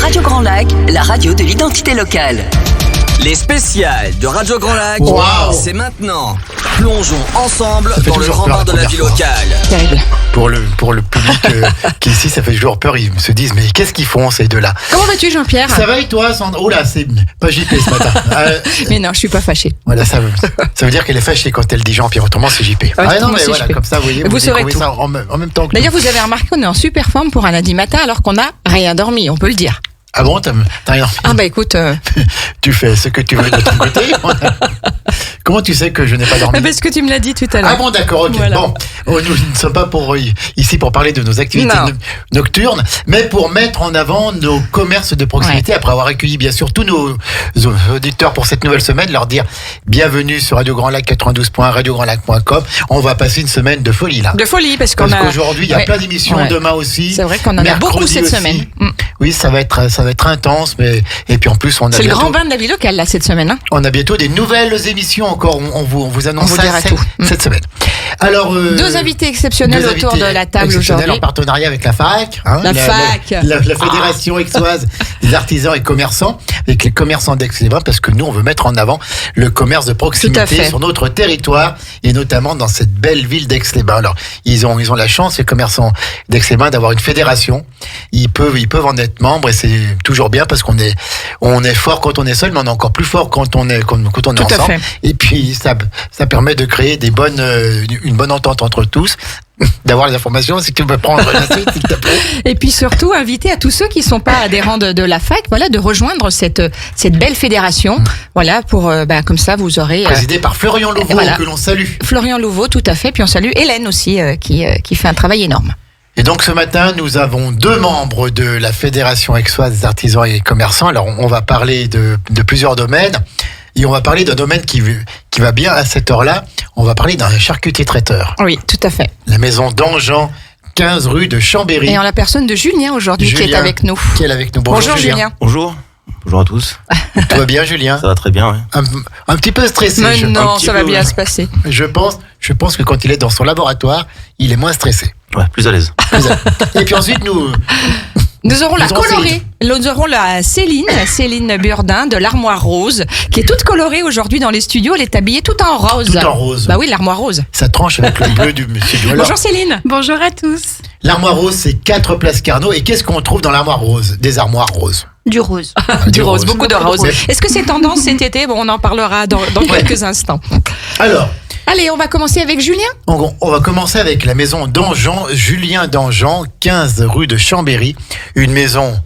Radio Grand Lac, la radio de l'identité locale. Les spéciales de Radio Grand Lac, c'est maintenant. Plongeons ensemble dans le grand bain de la vie locale. Terrible. Pour le public qui ici, ça fait toujours peur. Ils se disent, mais qu'est-ce qu'ils font ces deux-là? Comment vas-tu, Jean-Pierre? Ça va et toi, Sandra? Oh là, c'est pas JP ce matin. Mais non, je suis pas fâchée. Voilà, ça veut dire qu'elle est fâchée quand elle dit Jean-Pierre. Autrement, c'est JP. Non, mais voilà, JP. comme ça, vous voyez, Vous saurez découvrez tout. ça en même temps que D'ailleurs, vous avez remarqué qu'on est en super forme pour un lundi matin alors qu'on n'a rien dormi, on peut le dire. Ah bon, t'as rien. Ah bah écoute... Tu fais ce que tu veux de ton côté. Comment tu sais que je n'ai pas dormi? Parce que tu me l'as dit tout à l'heure. Ah bon, d'accord, ok. Voilà. Bon, nous ne sommes pas ici pour parler de nos activités nocturnes, mais pour mettre en avant nos commerces de proximité, après avoir accueilli bien sûr tous nos auditeurs pour cette nouvelle semaine, leur dire bienvenue sur Radio Grand Lac 92.1, radiograndlac.com. On va passer une semaine de folie là. De folie, parce qu'aujourd'hui, il y a plein d'émissions, demain aussi. C'est vrai qu'on en a beaucoup cette semaine. Oui, ça va être intense, et puis en plus, on a c'est le grand bain de la vie locale là cette semaine. Hein. On a bientôt des nouvelles émissions encore. On vous annonce ça cette semaine. Alors, deux invités exceptionnels autour de la table aujourd'hui. En partenariat avec la FAC. La Fédération aixoise des artisans et commerçants, avec les commerçants d'Aix-les-Bains, parce que nous, on veut mettre en avant le commerce de proximité sur notre territoire, et notamment dans cette belle ville d'Aix-les-Bains. Alors, ils ont la chance, les commerçants d'Aix-les-Bains, d'avoir une fédération. Ils peuvent en être membres, et c'est toujours bien, parce qu'on est fort quand on est seul, mais on est encore plus fort quand on est ensemble. Et puis, ça permet de créer une bonne entente entre tous, d'avoir les informations. Si tu peux prendre la suite, s'il te plaît. Et puis surtout, inviter à tous ceux qui ne sont pas adhérents de la FAC, voilà, de rejoindre cette belle fédération. Voilà, pour comme ça, vous aurez... Présidé par Florian Louveau, que l'on salue. Florian Louveau, tout à fait. Puis on salue Hélène aussi, qui fait un travail énorme. Et donc ce matin, nous avons 2 membres de la Fédération aixoise des artisans et commerçants. Alors on va parler de plusieurs domaines. Et on va parler d'un domaine qui va bien à cette heure-là. On va parler d'un charcutier traiteur. Oui, tout à fait. La maison d'Angean, 15 rue de Chambéry. Et en la personne de Julien aujourd'hui qui est avec nous. Bonjour Julien. Bonjour à tous. Tout va bien, Julien? Ça va très bien, oui. Un petit peu stressé. Mais non, ça va bien se passer. Je pense que quand il est dans son laboratoire, il est moins stressé. Ouais, plus à l'aise. Et puis ensuite, nous aurons la colorée. Nous aurons la Céline Burdin de l'Armoire Rose, qui est toute colorée aujourd'hui dans les studios. Elle est habillée tout en rose. Tout en rose. Bah oui, l'Armoire Rose. Ça tranche avec le bleu du monsieur. Bonjour Céline. Bonjour à tous. L'Armoire Rose, c'est 4 places Carnot. Et qu'est-ce qu'on trouve dans l'Armoire Rose? Des armoires roses. Du rose. Du rose, beaucoup de rose. Est-ce que c'est tendance cet été? Bon, on en parlera dans quelques instants. Alors... Allez, on va commencer avec Julien. On va commencer avec la maison d'Angean, Julien d'Angean, 15 rue de Chambéry. Une maison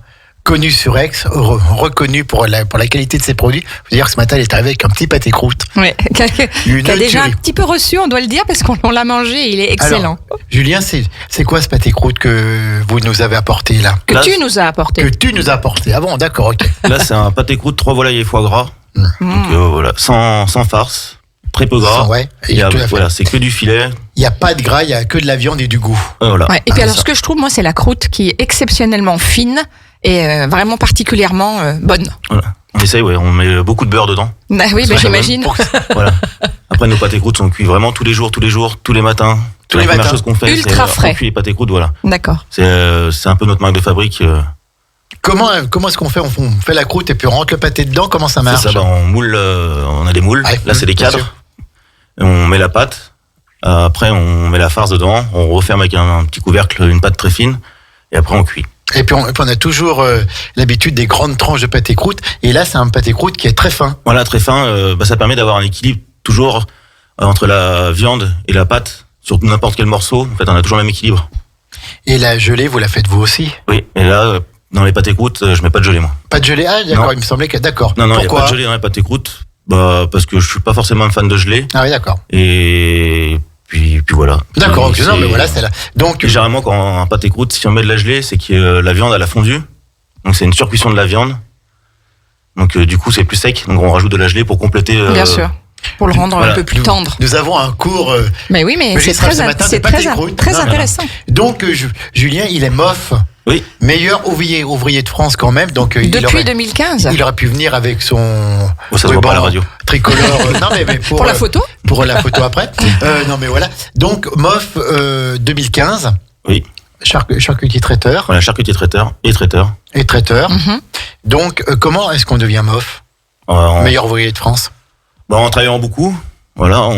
connue sur Aix, reconnue pour la qualité de ses produits. Je veux dire que ce matin, elle est arrivée avec un petit pâté croûte. Oui, qui a déjà un petit peu reçu, on doit le dire, parce qu'on l'a mangé, il est excellent. Alors, Julien, c'est quoi ce pâté croûte que vous nous avez apporté là? Tu nous as apporté. Que tu nous as apporté. Ah bon, d'accord, ok. Là, c'est un pâté croûte, 3 volailles et foie gras. Donc voilà, sans farce. Très peu gras. Voilà, c'est que du filet. Il n'y a pas de gras, il n'y a que de la viande et du goût. Voilà. Ouais, et puis alors, ce que je trouve, moi, c'est la croûte qui est exceptionnellement fine et vraiment particulièrement bonne. Voilà. On essaye, on met beaucoup de beurre dedans. Bah oui, j'imagine. Voilà. Après, nos pâtés croûtes sont cuits vraiment tous les jours, tous les matins. La première chose qu'on fait, ultra frais. On cuit les pâtés croûtes, voilà. D'accord. C'est un peu notre marque de fabrique. Comment est-ce qu'on fait? On fait la croûte et puis on rentre le pâté dedans. Comment ça marche? C'est ça, on moule. On a des moules. Là, c'est des cadres. On met la pâte, après on met la farce dedans, on referme avec un petit couvercle, une pâte très fine, et après on cuit. Et puis on a toujours l'habitude des grandes tranches de pâté croûte, et là c'est un pâté croûte qui est très fin. Voilà, très fin, ça permet d'avoir un équilibre toujours entre la viande et la pâte, sur n'importe quel morceau, en fait on a toujours le même équilibre. Et la gelée, vous la faites vous aussi? Oui, et là, dans les pâtés croûtes, je mets pas de gelée moi. Pas de gelée? Ah d'accord, non. Il me semblait que... D'accord. Non, il n'y a pas de gelée dans les pâtés croûtes. Parce que je suis pas forcément un fan de gelée. Ah oui, d'accord. Et puis voilà. D'accord, ok, non, mais voilà, c'est là. Donc, généralement, quand un pâté croûte, si on met de la gelée, c'est que la viande, elle a fondu. Donc, c'est une surcuisson de la viande. Donc, du coup, c'est plus sec. Donc, on rajoute de la gelée pour compléter. Bien sûr. Pour le rendre un peu plus tendre. Nous avons un cours. Mais oui, mais c'est très intéressant. Donc, Julien, il est MOF. Oui. Meilleur ouvrier de France quand même. Donc, depuis 2015. Il aurait pu venir avec son ça se voit pas à la radio. Tricolore. Non, mais pour la photo. Pour la photo après. Non, mais voilà. Donc, MOF 2015. Oui. Charcutier traiteur. Voilà, charcutier traiteur et traiteur. Et traiteur. Donc, comment est-ce qu'on devient MOF, meilleur ouvrier de France? En travaillant beaucoup. Voilà,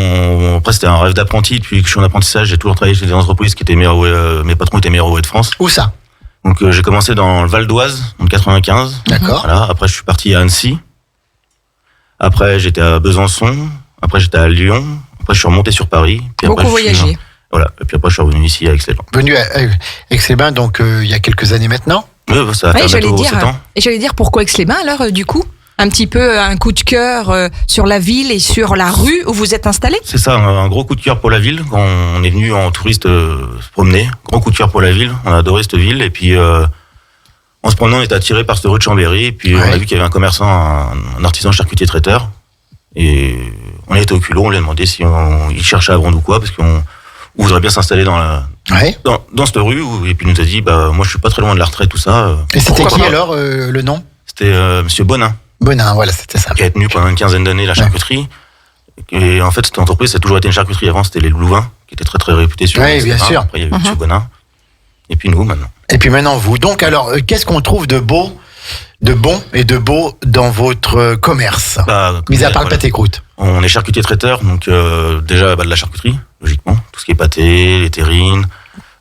après c'était un rêve d'apprenti. Depuis que je suis en apprentissage, j'ai toujours travaillé chez des entreprises qui étaient mes patrons étaient meilleurs ouvriers de France. Où ça? Donc j'ai commencé dans le Val d'Oise, en 95. D'accord. Voilà, après je suis parti à Annecy. Après j'étais à Besançon. Après j'étais à Lyon. Après je suis remonté sur Paris. Puis Beaucoup voyagé. Voilà, et puis après je suis revenu ici à Aix-les-Bains. Venu à Aix-les-Bains, donc il y a quelques années maintenant. Oui, ça va faire bientôt 7 ans. Et j'allais dire pourquoi Aix-les-Bains alors du coup? Un petit peu un coup de cœur sur la ville et sur la rue où vous êtes installé? C'est ça, un gros coup de cœur pour la ville. Quand on est venu en touriste se promener, gros coup de cœur pour la ville. On a adoré cette ville. Et puis, en se promenant, on était attiré par cette rue de Chambéry. Et puis, on a vu qu'il y avait un commerçant, un artisan charcutier traiteur. Et on était au culot, on lui a demandé si il cherchait à vendre ou quoi, parce qu'on voudrait bien s'installer dans cette rue. Et puis, il nous a dit, moi, je suis pas très loin de la retraite, tout ça. Et c'était qui alors, le nom? C'était Monsieur Bonin. Bonin, voilà, c'était ça. Qui a tenu pendant une quinzaine d'années la charcuterie. Et en fait, cette entreprise, ça a toujours été une charcuterie. Avant, c'était les Louvains, qui étaient très très réputés sur oui, bien sûr. Après, il y a eu M. Bonin. Et puis nous, maintenant. Et puis maintenant, vous. Donc, alors, qu'est-ce qu'on trouve de beau, de bon et de beau dans votre commerce? Mis à part le pâté-croûte. On est charcutier traiteur, donc déjà de la charcuterie, logiquement. Tout ce qui est pâté, les terrines,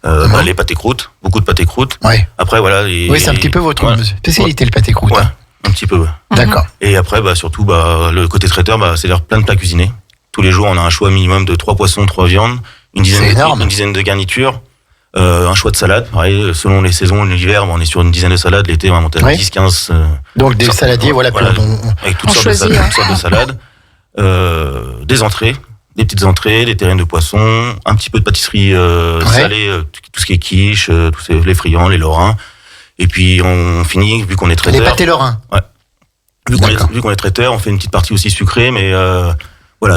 les pâtés-croûtes, beaucoup de pâtés-croûtes. Ouais. Après, voilà. Oui, c'est un petit peu votre spécialité, le pâté-croûte. Ouais. Un petit peu, ouais. D'accord. Et après, surtout, le côté traiteur, c'est plein de plats cuisinés. Tous les jours, on a un choix minimum de 3 poissons, 3 viandes, une dizaine de garnitures, un choix de salade. Pareil, selon les saisons, l'hiver, on est sur une dizaine de salades. L'été, on va monter à 10, 15. Donc des saladiers, avec toutes sortes de salades. Des entrées, des petites entrées, des terrines de poisson, un petit peu de pâtisserie salée, tout ce qui est quiche, les friands, les lorrains. Et puis on finit, vu qu'on est traiteur. Les pâtés lorrains. Ouais. Vu qu'on est traiteur, on fait une petite partie aussi sucrée, mais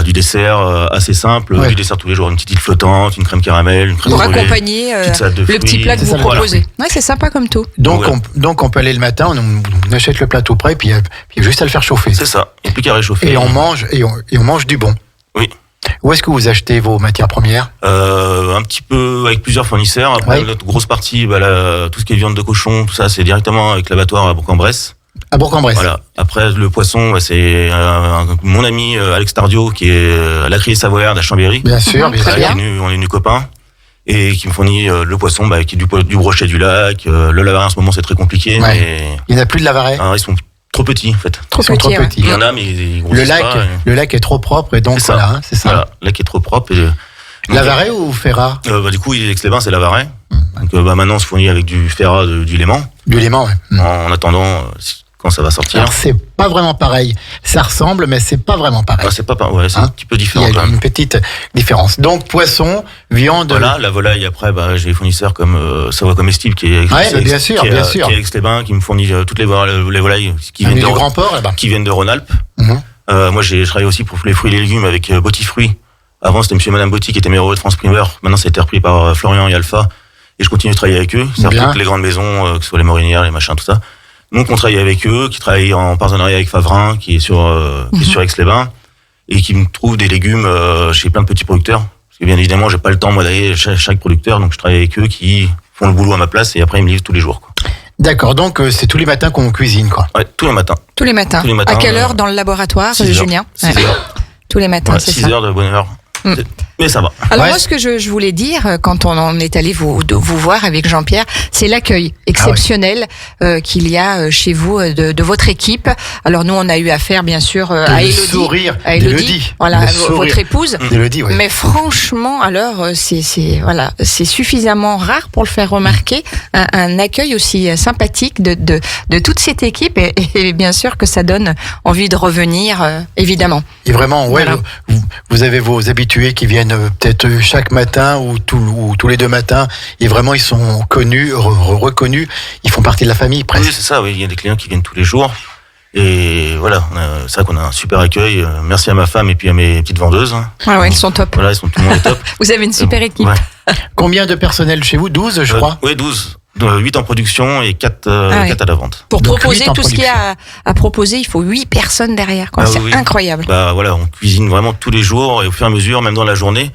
du dessert assez simple, du dessert tous les jours, une petite île flottante, une crème caramel, une crème pour brûlée, accompagner le petit plat que vous proposez. Ouais, c'est sympa comme tout. Donc on peut aller le matin, on achète le plateau prêt, puis il y a juste à le faire chauffer. C'est ça, il n'y a plus qu'à réchauffer. Et on mange du bon. Oui. Où est-ce que vous achetez vos matières premières? Un petit peu avec plusieurs fournisseurs. Après, notre grosse partie, tout ce qui est viande de cochon, tout ça, c'est directement avec l'abattoir à Bourg-en-Bresse. À Bourg-en-Bresse. Voilà. Après, le poisson, c'est mon ami Alex Tardio, qui est à la Criée Savoyarde à Chambéry. Bien sûr, bien sûr. On est venus copains. Et qui me fournit le poisson, qui est du brochet du lac. Le Lavaret, en ce moment, c'est très compliqué. Ouais. Mais... Il n'y en a plus de Lavaret? Ils sont trop petits, en fait. Trop petits. Il y en a, mais ils grossissent pas. Le lac est trop propre, et donc voilà, c'est ça. Voilà, le lac est trop propre. Lavaret ou Ferrat? Du coup, Aix-les-Bains, c'est Lavaret. Donc maintenant, on se fournit avec du Ferrat, du Léman. Du Léman, ouais. En attendant, quand ça va sortir. Alors, c'est pas vraiment pareil. Ça ressemble, mais c'est pas vraiment pareil. C'est pas pareil. C'est un petit peu différent. Il y a une petite différence. Donc, poisson, viande. Voilà, la volaille, après, j'ai des fournisseurs comme Savoie Comestible, qui est bien sûr. Qui est à Aix-les-Bains, qui me fournit toutes les volailles qui viennent du Grand Port, là-bas. Qui viennent de Rhône-Alpes. Moi, je travaille aussi pour les fruits et les légumes avec Botti Fruits. Avant, c'était monsieur et madame Botti qui étaient meilleurs de France Primeur. Maintenant, ça a été repris par Florian et Alpha. Et je continue de travailler avec eux. C'est-à-dire toutes les grandes maisons, que ce soit les Morinières, les machins, tout ça. Donc, on travaille avec eux, qui travaillent en partenariat avec Favrin, qui est sur Aix-les-Bains, et qui me trouve des légumes chez plein de petits producteurs. Parce que bien évidemment, j'ai pas le temps, moi, d'aller chez chaque producteur, donc je travaille avec eux qui font le boulot à ma place et après, ils me livrent tous les jours, quoi. D'accord, donc c'est tous les matins qu'on cuisine, quoi. Ouais, tous les matins. Tous les matins. À quelle heure dans le laboratoire, Julien? 6 heures. Tous les matins, c'est ça. 6 heures de bonne heure. Mais ça va. Alors moi, ce que je voulais dire, quand on en est allé vous voir avec Jean-Pierre, c'est l'accueil exceptionnel qu'il y a chez vous de votre équipe. Alors nous, on a eu affaire bien sûr à Élodie. Sourire d'Élodie, voilà, votre épouse. D'Élodie, oui. Mais franchement, alors c'est suffisamment rare pour le faire remarquer, un accueil aussi sympathique de toute cette équipe et bien sûr que ça donne envie de revenir, évidemment. Et vraiment, voilà. Vous avez vos habitués qui viennent peut-être chaque matin ou tous les 2 matins et vraiment ils sont connus, reconnus, ils font partie de la famille presque. Oui, c'est ça, il y a des clients qui viennent tous les jours et voilà, c'est vrai qu'on a un super accueil. Merci à ma femme et puis à mes petites vendeuses. Ah ouais, elles sont top. Voilà, tout le monde est top. Vous avez une super équipe. Ouais. Combien de personnel chez vous? 12, je crois. Oui, 12. 8 en production et 4 à la vente. Pour donc proposer tout ce qu'il y a à proposer, il faut 8 personnes derrière. C'est incroyable. Voilà, on cuisine vraiment tous les jours et au fur et à mesure, même dans la journée.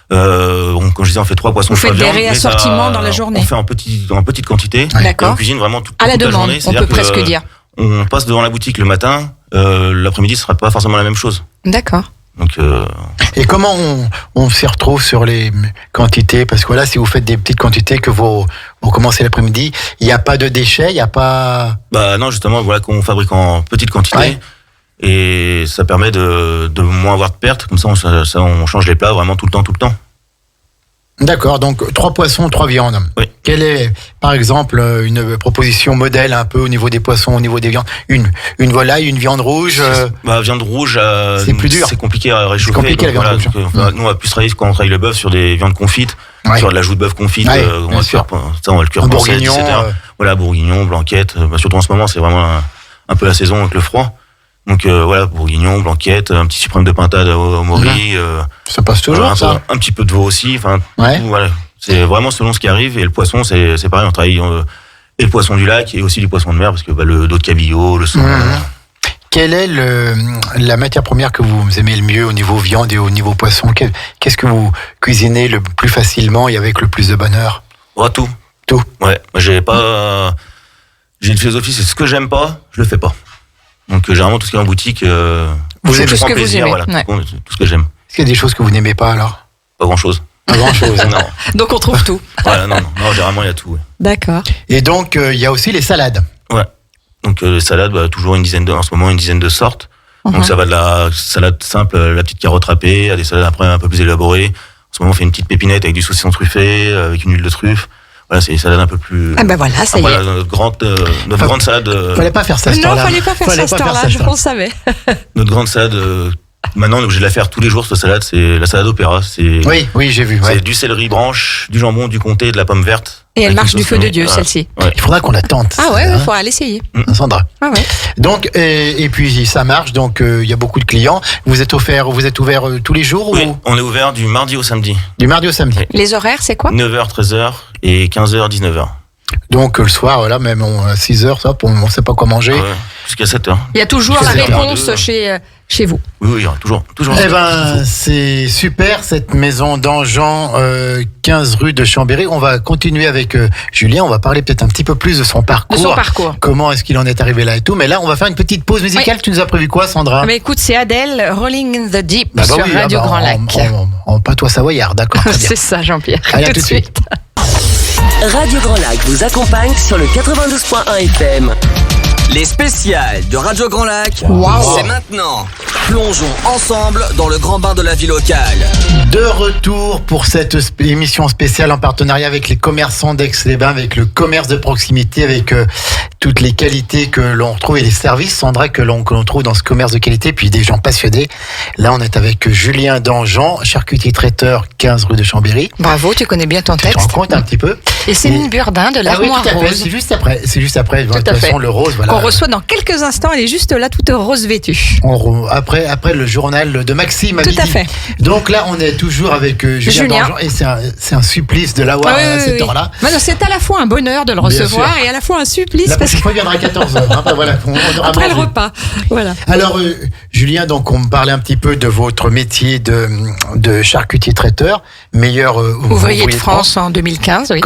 Comme je disais, on fait 3 poissons. Vous faites des réassortiments dans la journée. On fait en petite quantité. D'accord. On cuisine vraiment toute à la toute demande, la journée. on peut presque dire. on passe devant la boutique le matin, l'après-midi, ce sera pas forcément la même chose. D'accord. Donc, Et comment on s'y retrouve sur les quantités? Parce que voilà, si vous faites des petites quantités que vous commencez l'après-midi, il n'y a pas de déchets, il n'y a pas... Bah non, justement, voilà qu'on fabrique en petites quantités. Ouais. Et ça permet de moins avoir de pertes. Comme ça, on change les plats vraiment tout le temps. D'accord, donc 3 poissons, 3 viandes. Oui. Quelle est, par exemple, une proposition modèle un peu au niveau des poissons, au niveau des viandes? Une volaille, une viande rouge Viande rouge, c'est plus dur. C'est compliqué à réchauffer. C'est compliqué la viande rouge. Nous, on va plus travailler quand on travaille le bœuf sur des viandes confites, sur de la joue de bœuf confite. On va le cuire pensé, etc. Voilà, bourguignon, blanquette. Surtout en ce moment, c'est vraiment un peu la saison avec le froid. Donc voilà, bourguignon, blanquette, un petit suprême de pintade au mori. Ça passe toujours, ça. Un petit peu de veau aussi. Enfin, voilà. C'est vraiment selon ce qui arrive. Et le poisson, c'est pareil. On travaille et le poisson du lac et aussi du poisson de mer parce que le dos de cabillaud, le saumon. Quelle est la matière première que vous aimez le mieux au niveau viande et au niveau poisson? Qu'est-ce que vous cuisinez le plus facilement et avec le plus de bonheur? Tout. Tout. Ouais. J'ai une philosophie, c'est ce que j'aime pas, je le fais pas. Donc généralement tout ce qui est en boutique, vous aimez tout ce que plaisir, vous aimez. voilà, tout ce que j'aime. Est-ce qu'il y a des choses que vous n'aimez pas alors? Pas grand-chose. Pas grand-chose. Non. Donc on trouve tout. Voilà, non, généralement il y a tout. Ouais. D'accord. Et donc il y a aussi les salades. Ouais. Donc les salades, toujours en ce moment une dizaine de sortes. Donc ça va de la salade simple, la petite carotte râpée, à des salades après un peu plus élaborées. En ce moment on fait une petite pépinette avec du saucisson truffé, avec une huile de truffe. Voilà, c'est des salades un peu plus... Ah ben voilà, ça y est. Notre grande salade... Fallait pas faire ça, cette heure-là. Non, fallait pas faire ça, cette heure-là, je le savais. Notre grande salade... Maintenant, on est obligé de la faire tous les jours, cette salade. C'est la salade opéra. Oui, j'ai vu. C'est du céleri branche, du jambon, du comté, de la pomme verte. Et elle marche du feu de Dieu, celle-ci. Ouais. Il faudra qu'on la tente. Ah ouais, il faudra l'essayer. Sandra. Ah ouais. Donc, et puis ça marche, donc il y a beaucoup de clients. Vous êtes ouvert tous les jours? Oui, on est ouvert du mardi au samedi. Du mardi au samedi. Les horaires, c'est quoi? 9h, 13h et 15h, 19h. Donc le soir, voilà, même à 6h, ça, on ne sait pas quoi manger. Jusqu'à 7h. Il y a toujours la réponse chez vous. Oui, il y aura toujours. Eh ben, c'est super, cette maison d'Anjan, 15 rue de Chambéry. On va continuer avec Julien. On va parler peut-être un petit peu plus de son parcours. Comment est-ce qu'il en est arrivé là et tout. Mais là, on va faire une petite pause musicale. Oui. Tu nous as prévu quoi, Sandra? Mais écoute, c'est Adèle, Rolling in the Deep sur Radio Grand Lac. En patois savoyard, d'accord. C'est ça, Jean-Pierre. Allez, tout de suite. Radio Grand Lac vous accompagne sur le 92.1 FM. Les spéciales de Radio Grand Lac, c'est maintenant. Plongeons ensemble dans le grand bain de la vie locale. De retour pour cette émission spéciale en partenariat avec les commerçants d'Aix-les-Bains, avec le commerce de proximité, avec toutes les qualités que l'on retrouve et les services, Sandra, que l'on trouve dans ce commerce de qualité, puis des gens passionnés. Là, on est avec Julien d'Anjan, charcutier traiteur, 15 rue de Chambéry. Bravo, tu connais bien ton texte. Tu te rends compte un petit peu. Et Céline Burdin de l'Armoire Rose. C'est juste après. De toute façon, le rose, voilà. Qu'on reçoit dans quelques instants, elle est juste là, toute rose vêtue. Après le journal de Maxime à Tout midi. à fait. Donc là, on est toujours avec Julien d'Anjan et c'est un supplice de l'avoir à cette heure-là. C'est à la fois un bonheur de le recevoir et à la fois un supplice. La prochaine fois, il viendra à 14h. Voilà, on aura après le repas. Voilà. Alors, Julien, donc on me parlait un petit peu de votre métier de charcutier traiteur, meilleur ouvrier de France en 2015. Oui,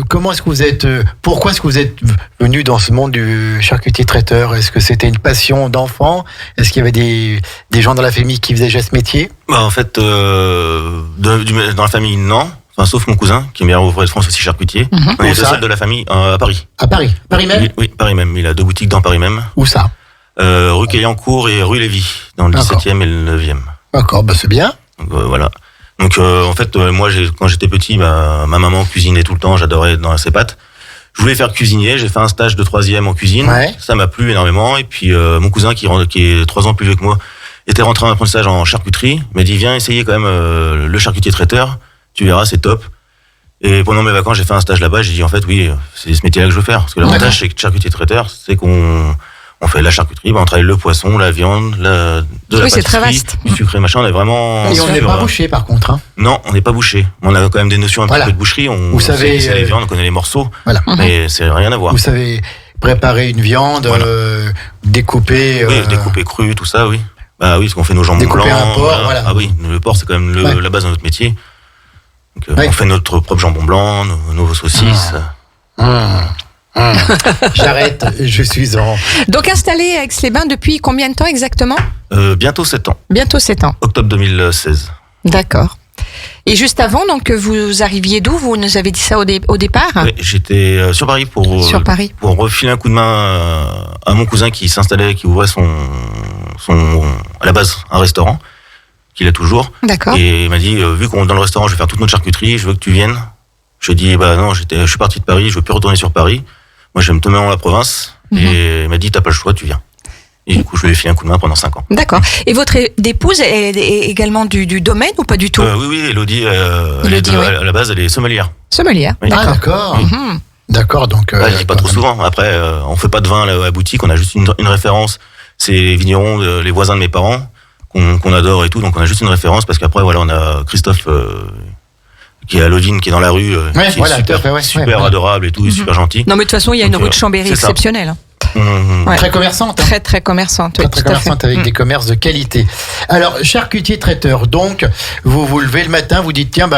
comment est-ce que vous êtes pourquoi est-ce que vous êtes venu dans ce monde du charcutier traiteur? Est-ce que c'était une passion d'enfant? Est-ce qu'il y avait des gens dans la famille qui faisaient déjà ce métier? En fait, dans la famille, non. Enfin, sauf mon cousin, qui est meilleur ouvrier de France aussi charcutier. On est le seul de la famille à Paris. À Paris? Paris même? Oui, Paris même. Il a 2 boutiques dans Paris même. Où ça? Rue Caillancourt et rue Lévy, dans le 17e et le 9e. D'accord, c'est bien. Donc, voilà. Donc en fait, moi, quand j'étais petit, ma maman cuisinait tout le temps, j'adorais dans ses pâtes. Je voulais faire cuisinier, j'ai fait un stage de 3e en cuisine, ça m'a plu énormément. Et puis mon cousin qui est 3 ans plus vieux que moi, était rentré en apprentissage en charcuterie, m'a dit viens essayer quand même le charcutier traiteur, tu verras, c'est top. Et pendant mes vacances, j'ai fait un stage là-bas, j'ai dit en fait oui, c'est ce métier-là que je veux faire. Parce que l'avantage chez charcutier traiteur, c'est qu'on fait la charcuterie, on travaille le poisson, la viande, la pâtisserie, c'est très vaste. Du sucré, machin, on est vraiment... Et on n'est pas bouché par contre. Non, on n'est pas bouché. On a quand même des notions un petit peu de boucherie, on sait les viandes, on connaît les morceaux, mais c'est rien à voir. Vous savez préparer une viande, découper... Oui, découper cru, tout ça, oui. Bah oui, parce qu'on fait nos jambons blancs. Un porc, Ah oui, le porc, c'est quand même la base de notre métier. Donc, on fait notre propre jambon blanc, nos saucisses. J'arrête, je suis en... Donc installé à Aix-les-Bains depuis combien de temps exactement ? Bientôt 7 ans. Bientôt 7 ans. Octobre 2016. D'accord. Et juste avant, donc vous arriviez d'où ? Vous nous avez dit ça au départ ? Oui, j'étais sur Paris pour refiler un coup de main à mon cousin qui s'installait, qui ouvrait son à la base un restaurant qu'il a toujours. D'accord. Et il m'a dit vu qu'on est dans le restaurant, je vais faire toute notre charcuterie, je veux que tu viennes. Je lui ai dit non, je suis parti de Paris, je veux plus retourner sur Paris. Moi, j'aime tomber dans la province. Et il m'a dit t'as pas le choix, tu viens. Et du coup, je lui ai filé un coup de main pendant 5 ans. D'accord. Et votre épouse est également du domaine ou pas du tout ? Oui, Elodie, à la base, elle est sommelière. Sommelière. Oui. Ah, d'accord. D'accord, donc... je dis pas trop souvent. Après, on fait pas de vin à la boutique, on a juste une référence. C'est les vignerons, les voisins de mes parents, qu'on adore et tout. Donc, on a juste une référence parce qu'après, voilà, on a Christophe... qui est à Lodine, qui est dans la rue, qui est super adorable et tout, super gentil. Non, mais de toute façon, il y a une rue de Chambéry exceptionnelle. Ouais. Très commerçante. Très, très commerçante. Très, très commerçante avec des commerces de qualité. Alors, charcutier traiteur, donc, vous levez le matin, vous dites, tiens,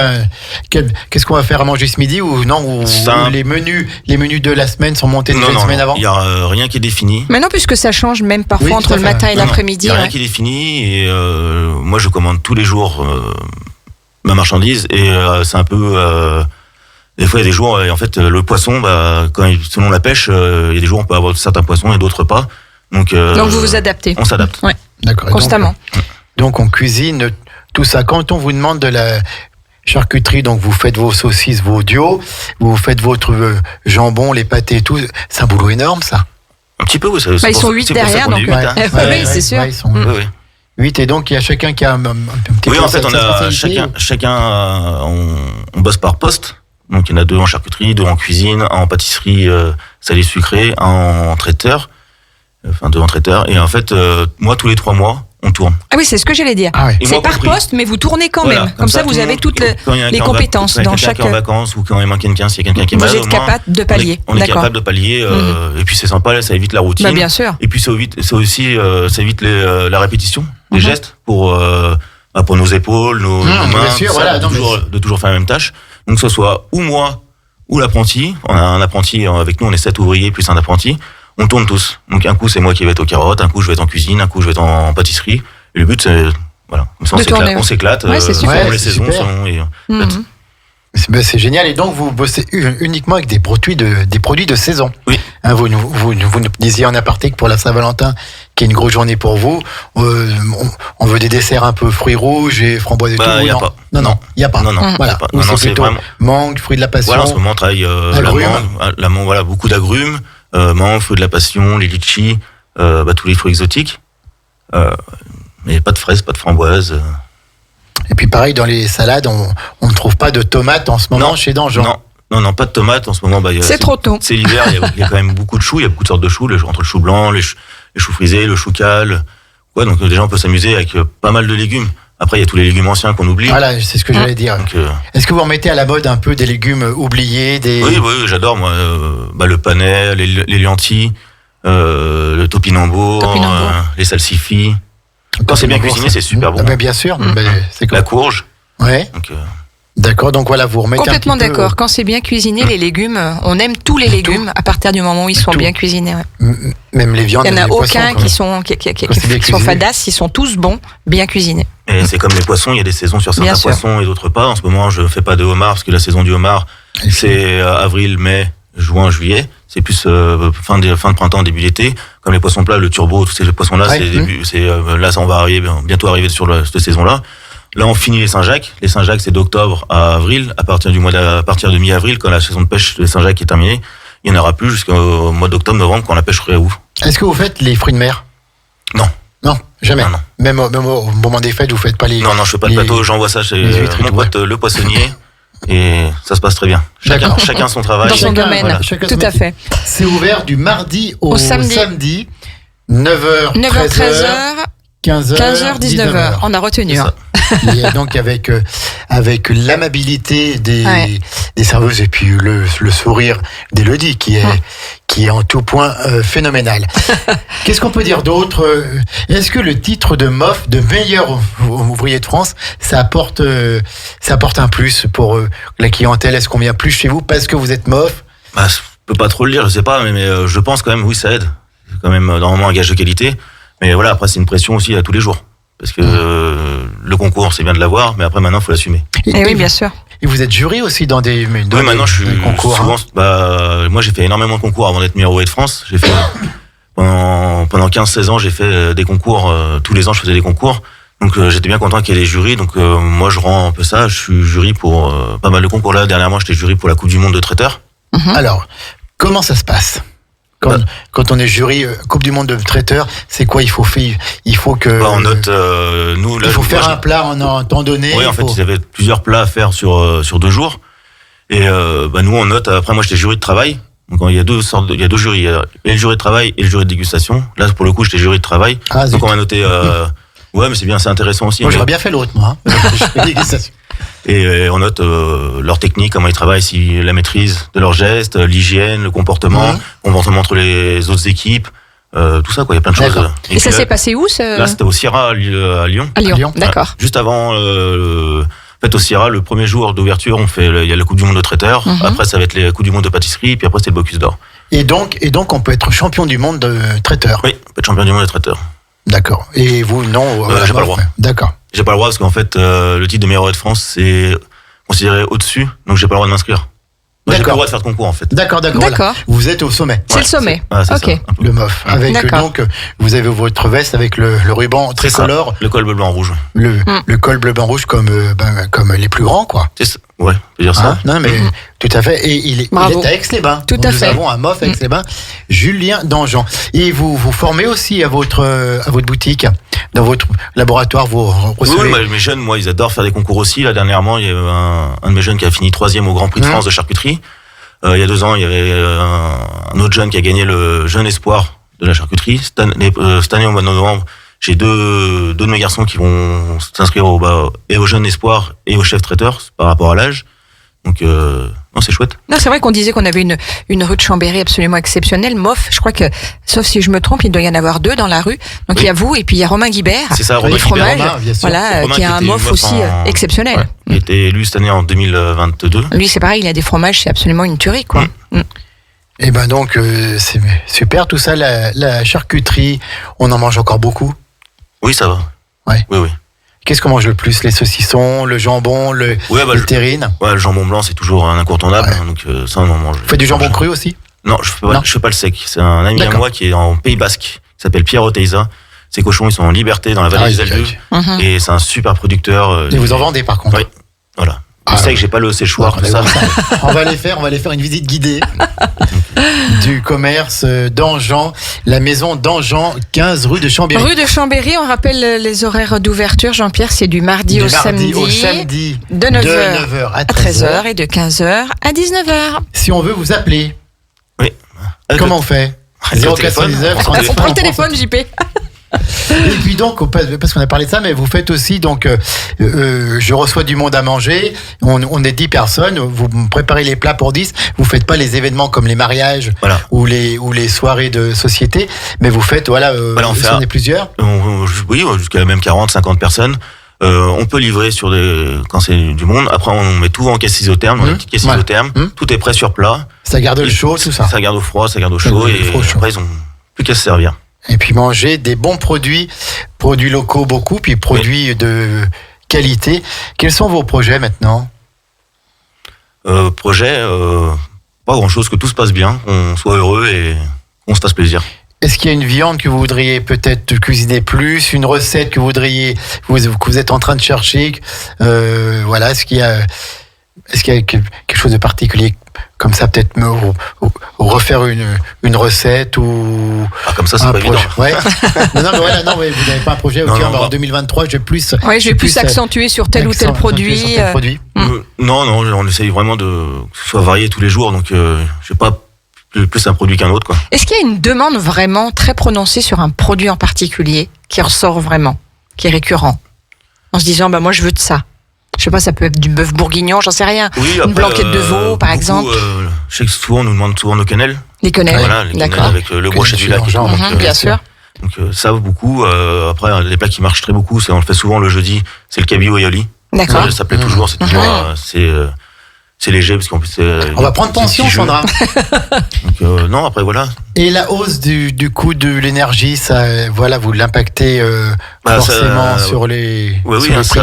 qu'est-ce qu'on va faire à manger ce midi ou non, ou les menus de la semaine sont montés déjà une semaine avant? Il n'y a rien qui est défini. Mais non, puisque ça change même parfois entre le matin et l'après-midi. Il n'y a rien qui est défini et moi, je commande tous les jours ma marchandise et c'est un peu... Des fois, il y a des jours, en fait, le poisson, selon la pêche, il y a des jours on peut avoir certains poissons et d'autres pas. Donc vous vous adaptez. On s'adapte. Ouais. D'accord. Constamment. Donc on cuisine tout ça. Quand on vous demande de la charcuterie, donc vous faites vos saucisses, vos dios, vous faites votre jambon, les pâtés et tout, c'est un boulot énorme, ça. Un petit peu, oui. Ils sont 8 derrière, donc oui, c'est sûr. Ils sont 8 et donc il y a chacun qui a un petit peu. Oui, en fait, on a chacun, on bosse par poste. Donc il y en a 2 en charcuterie, 2 en cuisine, 1 en pâtisserie salée sucrée, 1 en traiteur, 2 en traiteur. Et en fait, moi tous les 3 mois, on tourne. Ah oui, c'est ce que j'allais dire. Ah ouais. C'est par poste, mais vous tournez quand même. Comme ça, vous avez toutes les compétences dans chaque. Quand il y a quelqu'un en vacances ou quand il manque quelqu'un, s'il y a quelqu'un qui est malade. Vous êtes capable de pallier. On est capable de pallier. Et puis c'est sympa, ça évite la routine. Bien sûr. Et puis ça évite la répétition des gestes pour nos épaules, nos mains, sûr, de toujours faire la même tâche. Donc que ce soit ou moi ou l'apprenti, on a un apprenti avec nous, on est 7 ouvriers plus un apprenti, on tourne tous. Donc un coup c'est moi qui vais être aux carottes, un coup je vais être en cuisine, un coup je vais être en pâtisserie. Et le but c'est voilà, on s'éclate, selon les saisons, c'est génial. Et donc vous bossez uniquement avec des produits de saison. Oui. Vous nous disiez en aparté que pour la Saint-Valentin, qui est une grosse journée pour vous, on veut des desserts un peu fruits rouges et framboises et tout. Il n'y a pas. Non, il n'y a pas. Non, voilà. C'est plutôt vraiment mangue, fruits de la passion. Voilà, en ce moment on travaille la mangue, voilà, beaucoup d'agrumes, mangue, fruits de la passion, les litchis, tous les fruits exotiques. Mais pas de fraises, pas de framboises. Et puis pareil, dans les salades, on ne trouve pas de tomates en ce moment chez Dangean. Non, pas de tomates en ce moment. C'est trop tôt. C'est l'hiver, il y a quand même beaucoup de choux, il y a beaucoup de sortes de choux, entre le chou blanc, les choux frisés, le chou cal. Ouais, donc déjà on peut s'amuser avec pas mal de légumes. Après, il y a tous les légumes anciens qu'on oublie. Voilà, c'est ce que j'allais dire. Donc, est-ce que vous remettez à la mode un peu des légumes oubliés Oui, j'adore, moi. Le panais, les lentilles, le topinambour, les salsifis. Quand c'est bien cuisiné, c'est super bon. Bien sûr. C'est la courge. Ouais. D'accord, donc voilà, vous remettez complètement d'accord. Quand c'est bien cuisiné, les légumes, on aime tous les légumes à partir du moment où ils sont bien cuisinés. Même les viandes. Il n'y en a aucun qui sont fadasses, ils sont tous bons, bien cuisinés. Et c'est comme les poissons, il y a des saisons sur certains poissons et d'autres pas. En ce moment, je fais pas de homard parce que la saison du homard, c'est avril, mai, juin, juillet. C'est plus fin de printemps, début d'été. Comme les poissons plats, le turbo, tous ces poissons-là, là, on va bientôt arriver sur cette saison-là. Là, on finit les Saint-Jacques. Les Saint-Jacques, c'est d'octobre à avril. À partir de mi-avril, quand la saison de pêche des Saint-Jacques est terminée, il n'y en aura plus jusqu'au mois d'octobre, novembre, quand la pêche réouvre. Est-ce que vous faites les fruits de mer? Non, jamais. Non. Même au moment des fêtes, vous faites pas les. Non, je fais pas de bateau. J'envoie ça chez mon pote, le poissonnier. Et ça se passe très bien. Chacun son travail. Dans son domaine. Voilà. Tout à fait. C'est ouvert du mardi au samedi. 9h, 13h. 15h, 19h. On a retenu. Et donc avec l'amabilité des serveuses et puis le sourire d'Élodie qui est en tout point phénoménal. Qu'est-ce qu'on peut dire d'autre? Est-ce que le titre de MOF, de meilleur ouvrier de France, ça apporte un plus pour la clientèle? Est-ce qu'on vient plus chez vous parce que vous êtes MOF? peux pas trop le dire, je sais pas, mais je pense quand même, oui, ça aide. C'est quand même normalement un gage de qualité. Mais voilà, après, c'est une pression aussi à tous les jours. Parce que le concours, c'est bien de l'avoir, mais après, maintenant, il faut l'assumer. Et oui, bien sûr. Et vous êtes jury aussi dans des concours. Oui, maintenant, je suis concours. Souvent, moi, j'ai fait énormément de concours avant d'être numéro 1 de France. J'ai fait, pendant 15-16 ans, j'ai fait des concours. Tous les ans, je faisais des concours. Donc, j'étais bien content qu'il y ait des jurys. Donc, moi, je rends un peu ça. Je suis jury pour pas mal de concours. Là, dernièrement, j'étais jury pour la Coupe du Monde de traiteur. Alors, comment ça se passe quand on est jury Coupe du Monde de traiteur, c'est quoi il faut que on note nous là, il faut faire un plat en un temps donné. Oui, en fait, ils avaient plusieurs plats à faire sur 2 jours. Et nous on note. Après, moi j'étais jury de travail. Donc il y a deux jurys, il y a le jury de travail et le jury de dégustation. Là pour le coup, j'étais jury de travail. Donc on va noter ouais, mais c'est bien, c'est intéressant aussi. Moi j'aurais bien fait l'autre, moi. Et on note leur technique, comment ils travaillent, si la maîtrise de leurs gestes, l'hygiène, le comportement entre les autres équipes, tout ça, quoi. Il y a plein de choses. Et ça s'est passé où Là, c'était au Sierra à Lyon. À Lyon, d'accord. Voilà. Juste avant, en fait, au Sierra, le premier jour d'ouverture, il y a la Coupe du Monde de traiteur. Après, ça va être les Coupes du Monde de pâtisserie, puis après, c'est le Bocuse d'Or. Et donc, on peut être champion du monde de traiteur. Oui, on peut être champion du monde de traiteur. D'accord. Et vous, non j'ai pas le droit. D'accord. J'ai pas le droit parce qu'en fait, le titre de meilleur de France, c'est considéré au-dessus, donc j'ai pas le droit de m'inscrire. Moi, j'ai pas le droit de faire de concours, en fait. D'accord. D'accord. Vous êtes au sommet. C'est le sommet. C'est ok. ça, le MOF. Avec donc, vous avez votre veste avec le ruban tricolore. Le col bleu blanc rouge. Le col bleu blanc rouge comme les plus grands, quoi. C'est ça. Ouais, on peut dire ça. Non, mais tout à fait. Et il est à Aix-les-Bains. Tout à fait. Nous avons un MOF à Aix-les-Bains, Julien Dangean. Et vous formez aussi à votre boutique, dans votre laboratoire, vous recevez. Oui, mes jeunes, moi, ils adorent faire des concours aussi. Là, dernièrement, il y avait un de mes jeunes qui a fini 3e au Grand Prix de France de charcuterie. Il y a 2 ans, il y avait un autre jeune qui a gagné le jeune espoir de la charcuterie. Cette année, au mois de novembre, j'ai deux de mes garçons qui vont s'inscrire au jeune espoir et au chef traiteur par rapport à l'âge. Donc, non, c'est chouette. Non, c'est vrai qu'on disait qu'on avait une rue de Chambéry absolument exceptionnelle. MOF, je crois que, sauf si je me trompe, il doit y en avoir 2 dans la rue. Donc il y a vous et puis il y a Romain Guibert. C'est ça, Romain Guibert. Voilà, qui a un MOF aussi exceptionnel. Ouais, il a été élu cette année en 2022. Lui, c'est pareil, il a des fromages, c'est absolument une tuerie, quoi. Et ben donc, c'est super tout ça, la charcuterie. On en mange encore beaucoup. Oui, ça va. Ouais. Oui. Qu'est-ce qu'on mange le plus? Les saucissons, le jambon, le terrine? Ouais, le jambon blanc, c'est toujours un incontournable. Ouais. Donc ça, on en mange. Vous faites du jambon cru aussi? Non, je fais pas le sec. C'est un ami à moi qui est en Pays Basque, qui s'appelle Pierre Oteiza. Ces cochons, ils sont en liberté dans la vallée des Alpes. Et c'est un super producteur. Et vous en vendez par contre? Oui, voilà. Je sais que j'ai pas le séchoir, tout ça. On va aller faire une visite guidée du commerce d'Angean, la maison d'Angean, 15 rue de Chambéry. Rue de Chambéry, on rappelle les horaires d'ouverture, Jean-Pierre, c'est du mardi au samedi, de 9h à 13h et de 15h à 19h. Si on veut vous appeler, oui. Comment on fait? 0419, on prend le téléphone, JP. Et puis donc, parce qu'on a parlé de ça, mais vous faites aussi, donc, je reçois du monde à manger, on est 10 personnes, vous préparez les plats pour 10, vous faites pas les événements comme les mariages ou les soirées de société, mais vous faites, on est plusieurs. Oui, jusqu'à même 40, 50 personnes. On peut livrer quand c'est du monde. Après, on met tout en caisse isotherme, dans les petites caisses isothermes. Tout est prêt sur plat. Ça garde le chaud, tout ça. Ça garde au froid, ça garde au chaud. Et après, ils ont plus qu'à se servir. Et puis manger des bons produits locaux beaucoup, puis produits de qualité. Quels sont vos projets maintenant? Pas grand-chose, que tout se passe bien, qu'on soit heureux et qu'on se fasse plaisir. Est-ce qu'il y a une viande que vous voudriez peut-être cuisiner plus, une recette que vous êtes en train de chercher? Est-ce qu'il y a quelque chose de particulier comme ça, peut-être refaire une recette ou comme ça, c'est pas évident. Ouais. non, mais vous n'avez pas un projet. En 2023, je vais plus. Oui, je vais plus accentuer sur tel ou tel produit. Non, on essaye vraiment que ce soit varié tous les jours. Donc, j'ai pas plus un produit qu'un autre, quoi. Est-ce qu'il y a une demande vraiment très prononcée sur un produit en particulier qui ressort vraiment, qui est récurrent, en se disant moi je veux de ça? Je sais pas, ça peut être du bœuf bourguignon, j'en sais rien. Oui, une blanquette de veau, par exemple. Je sais que souvent, on nous demande souvent nos quenelles. Les quenelles, voilà, les quenelles avec le gros chez du lac. Bien sûr. Donc ça, beaucoup. Après, les plats qui marchent très beaucoup, on le fait souvent le jeudi, c'est le cabillaud aioli. D'accord. Ça plaît toujours, c'est toujours... c'est léger parce qu'en plus on va prendre pension, Sandra. Donc non, après voilà. Et la hausse du coût de l'énergie, ça, voilà, vous l'impactez forcément sur les. Oui, sur les prix.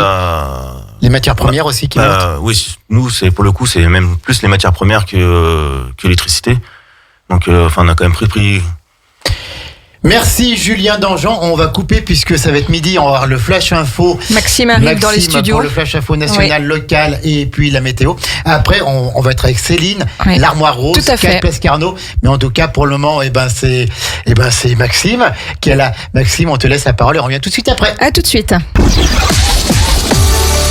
Les matières premières aussi qui montent. Oui, nous c'est pour le coup c'est même plus les matières premières que l'électricité. Donc on a quand même pris. Merci Julien Dangean. On va couper puisque ça va être midi. On va avoir le Flash Info. Maxime arrive dans les studios. Pour le Flash Info national, local et puis la météo. Après, on va être avec Céline, l'Armoire Rose, 4 Place Carnot. Mais en tout cas, pour le moment, c'est Maxime qui est là. Maxime, on te laisse la parole et on revient tout de suite après. À tout de suite.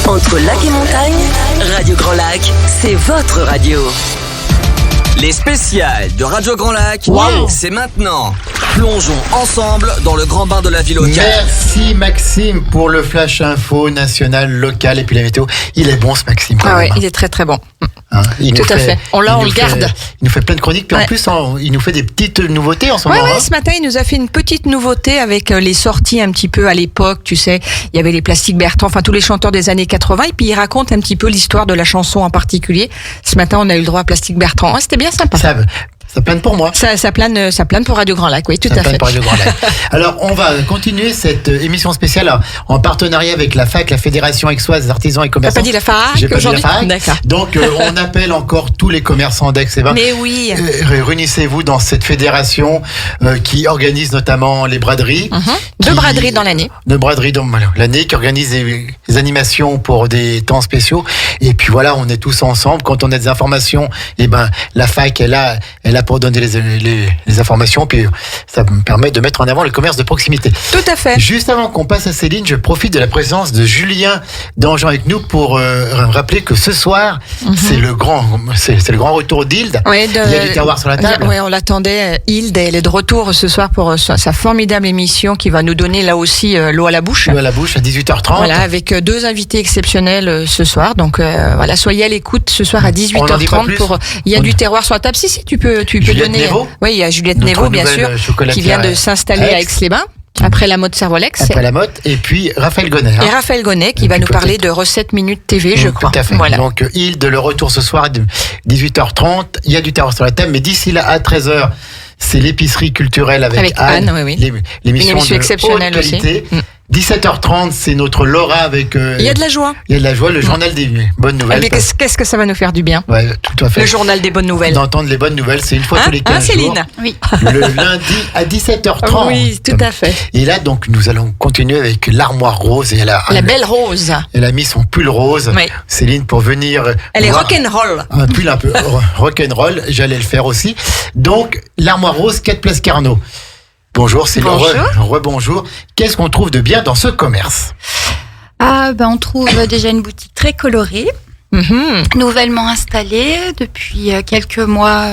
Entre lac et montagne, Radio Grand Lac, c'est votre radio. Les spéciales de Radio Grand Lac, c'est maintenant. Plongeons ensemble dans le grand bain de la vie locale. Merci Maxime pour le Flash Info national, local et puis la météo. Il est bon ce Maxime. Il est très très bon. Tout à fait. On le garde. Il nous fait plein de chroniques, puis en plus il nous fait des petites nouveautés en ce moment. Ce matin il nous a fait une petite nouveauté avec les sorties un petit peu à l'époque, tu sais, il y avait les Plastic Bertrand, enfin tous les chanteurs des années 80, et puis il raconte un petit peu l'histoire de la chanson en particulier. Ce matin on a eu le droit à Plastic Bertrand, c'était bien sympa. Ça plane pour moi. Ça plane pour Radio Grand Lac, oui, tout à fait. Pour Radio Grand Lac. Alors, on va continuer cette émission spéciale en partenariat avec la FAC, la Fédération Aixoise des artisans et commerçants. T'as pas dit la FAC J'ai pas dit la FAC. D'accord. Donc, on appelle encore tous les commerçants d'Aix-et-Bains. Mais oui. Réunissez-vous dans cette fédération qui organise notamment les braderies. 2 braderies dans l'année. 2 braderies dans l'année, qui organisent des animations pour des temps spéciaux. Et puis voilà, on est tous ensemble. Quand on a des informations, la FAC est là pour donner les informations, puis ça me permet de mettre en avant le commerce de proximité. Tout à fait. Juste avant qu'on passe à Céline, je profite de la présence de Julien Dangean avec nous pour rappeler que ce soir, c'est le grand retour d'Hilde. Oui, il y a du terroir sur la table. Oui, on l'attendait. Hilde, elle est de retour ce soir pour sa formidable émission qui va nous donner là aussi l'eau à la bouche. L'eau à la bouche à 18h30. Voilà, avec 2 invités exceptionnels ce soir. Donc voilà, soyez à l'écoute ce soir à 18h30 pour. Il y a du terroir sur la table. Si, tu peux donner. Oui, il y a Juliette Névaux, bien sûr, qui vient de s'installer à Aix-les-Bains. Après la mode Servolex. Après la mode, et puis Raphaël Gonnet. Et Raphaël Gonnet qui va nous parler de recettes minutes TV, je crois. Tout à fait. Voilà. Donc, Hilde, le retour ce soir à 18h30. Il y a du terroir sur la table, mais d'ici là, à 13h, c'est l'épicerie culturelle avec Anne. L'émission exceptionnelle aussi. 17h30, c'est notre Laura avec. Il y a de la joie. Il y a de la joie, le journal des bonnes nouvelles. Mais qu'est-ce que ça va nous faire du bien? Ouais, tout à fait. Le journal des bonnes nouvelles. D'entendre les bonnes nouvelles, c'est une fois tous les 15 jours. Céline? Oui. Le lundi à 17h30. Oui, tout à fait. Et là, donc, nous allons continuer avec l'Armoire Rose. Et la belle rose. Elle a mis son pull rose. Oui. Céline, pour venir. Elle est rock'n'roll. Un pull un peu rock'n'roll. J'allais le faire aussi. Donc, l'Armoire Rose, 4 Place Carnot. Bonjour, c'est Rebonjour. Qu'est-ce qu'on trouve de bien dans ce commerce? On trouve déjà une boutique très colorée, nouvellement installée depuis quelques mois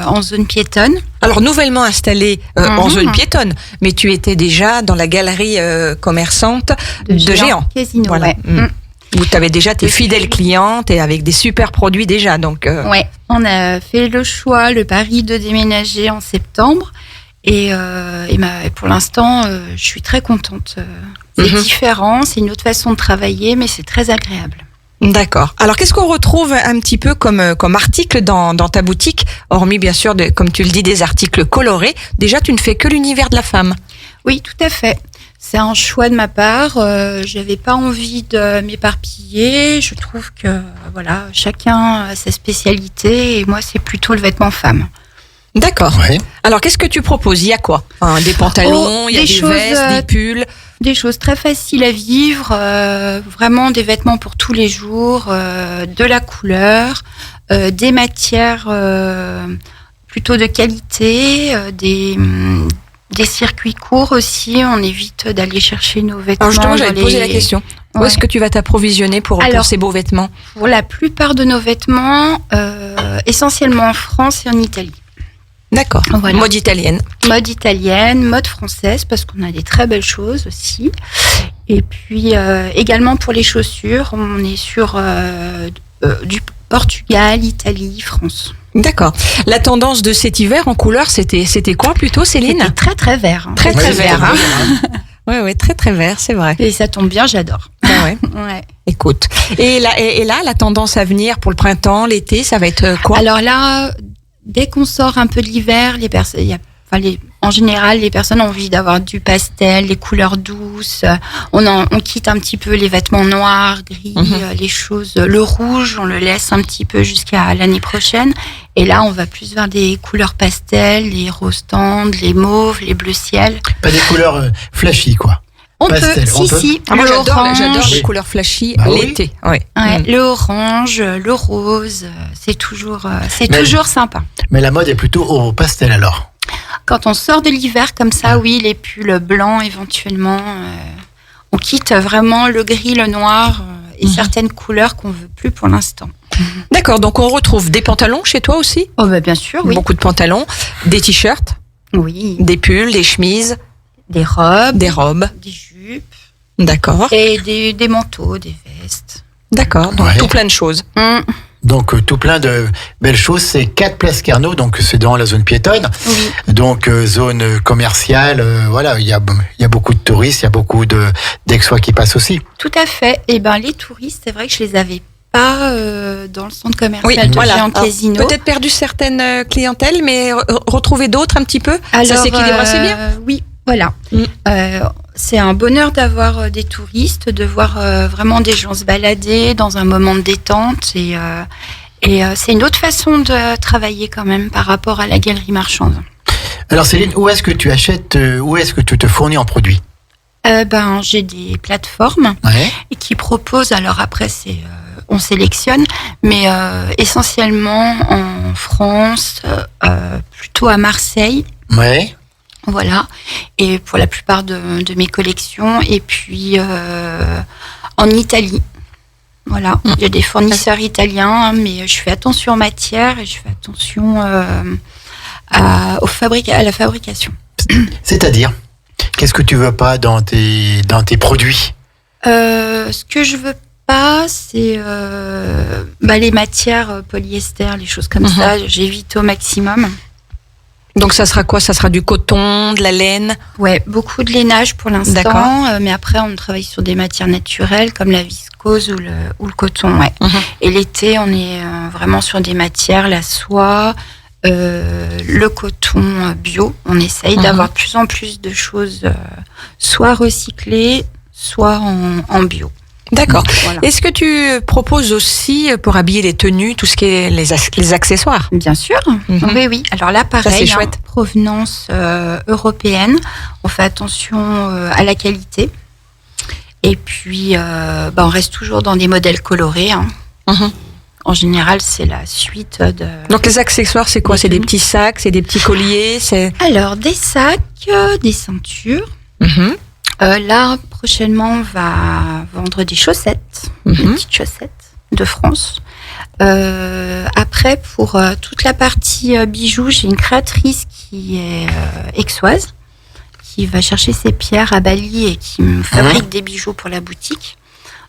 en zone piétonne. Alors nouvellement installée en zone piétonne, mais tu étais déjà dans la galerie commerçante de Géant. Casino, voilà. ouais. Où tu avais déjà tes fidèles clientes et avec des super produits déjà. Donc, ouais, on a fait le choix, le pari de déménager en septembre. Et pour l'instant, je suis très contente. C'est différent, c'est une autre façon de travailler, mais c'est très agréable. D'accord. Alors, qu'est-ce qu'on retrouve un petit peu comme article dans ta boutique, hormis bien sûr, comme tu le dis, des articles colorés? Déjà, tu ne fais que l'univers de la femme. Oui, tout à fait. C'est un choix de ma part. J'avais pas envie de m'éparpiller. Je trouve que chacun a sa spécialité, et moi, c'est plutôt le vêtement femme. D'accord. Ouais. Alors, qu'est-ce que tu proposes? Il y a quoi? Des pantalons, il y a des vestes, des pulls. Des choses très faciles à vivre, vraiment des vêtements pour tous les jours, de la couleur, des matières plutôt de qualité, des circuits courts aussi. On évite d'aller chercher nos vêtements. Alors justement, j'allais te poser la question. Où est-ce que tu vas t'approvisionner pour ces beaux vêtements? Pour la plupart de nos vêtements, essentiellement en France et en Italie. D'accord. Voilà. Mode italienne. Mode italienne, mode française, parce qu'on a des très belles choses aussi. Et puis, également pour les chaussures, on est sur du Portugal, Italie, France. D'accord. La tendance de cet hiver en couleur, c'était quoi plutôt, Céline? C'était très, très vert. Très, très vert. Oui, très, très vert, c'est vrai. Et ça tombe bien, j'adore. ouais. Écoute. Et là, la tendance à venir pour le printemps, l'été, ça va être quoi? Alors là, dès qu'on sort un peu de l'hiver, en général, les personnes ont envie d'avoir du pastel, les couleurs douces. On quitte un petit peu les vêtements noirs, gris, les choses. Le rouge, on le laisse un petit peu jusqu'à l'année prochaine. Et là, on va plus vers des couleurs pastel, les roses tendres, les mauves, les bleus ciel. Pas des couleurs flashy, quoi. On pastel, peut, si. Moi, j'adore les couleurs flashy l'été. Oui. Le orange, le rose, c'est toujours sympa. Mais la mode est plutôt au pastel alors. Quand on sort de l'hiver comme ça, oui, les pulls blancs éventuellement. On quitte vraiment le gris, le noir et certaines couleurs qu'on veut plus pour l'instant. D'accord, donc on retrouve des pantalons chez toi aussi? Oh bah bien sûr, oui. Beaucoup de pantalons, des t-shirts, oui, des pulls, des chemises, des robes, des jupes. D'accord. Et des manteaux, des vestes. D'accord, donc tout plein de choses. Donc tout plein de belles choses. C'est 4 Place Carnot, donc c'est dans la zone piétonne. Oui. Donc zone commerciale. Voilà, il y a beaucoup de touristes, il y a beaucoup d'Aixois qui passent aussi. Tout à fait. Et les touristes, c'est vrai que je les avais pas dans le centre commercial de Géant-Casino. Peut-être perdu certaines clientèles, mais retrouver d'autres un petit peu. Alors, ça s'équilibre assez bien. Oui, voilà. C'est un bonheur d'avoir des touristes, de voir vraiment des gens se balader dans un moment de détente et c'est une autre façon de travailler quand même par rapport à la galerie marchande. Alors Céline, où est-ce que tu achètes, où est-ce que tu te fournis en produits? J'ai des plateformes qui proposent, alors après on sélectionne, mais essentiellement en France, plutôt à Marseille. Ouais. Voilà, et pour la plupart de mes collections, et puis en Italie. Voilà, il y a des fournisseurs italiens, mais je fais attention aux matières et je fais attention à la fabrication. C'est-à-dire, qu'est-ce que tu veux pas dans tes produits? Ce que je veux pas, c'est les matières polyester, les choses comme ça, j'évite au maximum. Donc ça sera quoi? Ça sera du coton, de la laine? Ouais, beaucoup de lainage pour l'instant, mais après on travaille sur des matières naturelles comme la viscose ou le coton. Ouais. Et l'été, on est vraiment sur des matières, la soie, le coton bio. On essaye d'avoir de plus en plus de choses soit recyclées, soit en bio. D'accord. Voilà. Est-ce que tu proposes aussi, pour habiller les tenues, tout ce qui est les accessoires? Bien sûr. Oui. Alors là, pareil, chouette. Provenance européenne. On fait attention à la qualité. Et puis, on reste toujours dans des modèles colorés. En général, c'est la suite de... Donc les accessoires, c'est quoi? C'est des petits sacs, c'est des petits colliers, Alors, des sacs, des ceintures. Là, prochainement, on va vendre des chaussettes, des petites chaussettes de France. Après, pour toute la partie bijoux, j'ai une créatrice qui est aixoise, qui va chercher ses pierres à Bali et qui me fabrique des bijoux pour la boutique.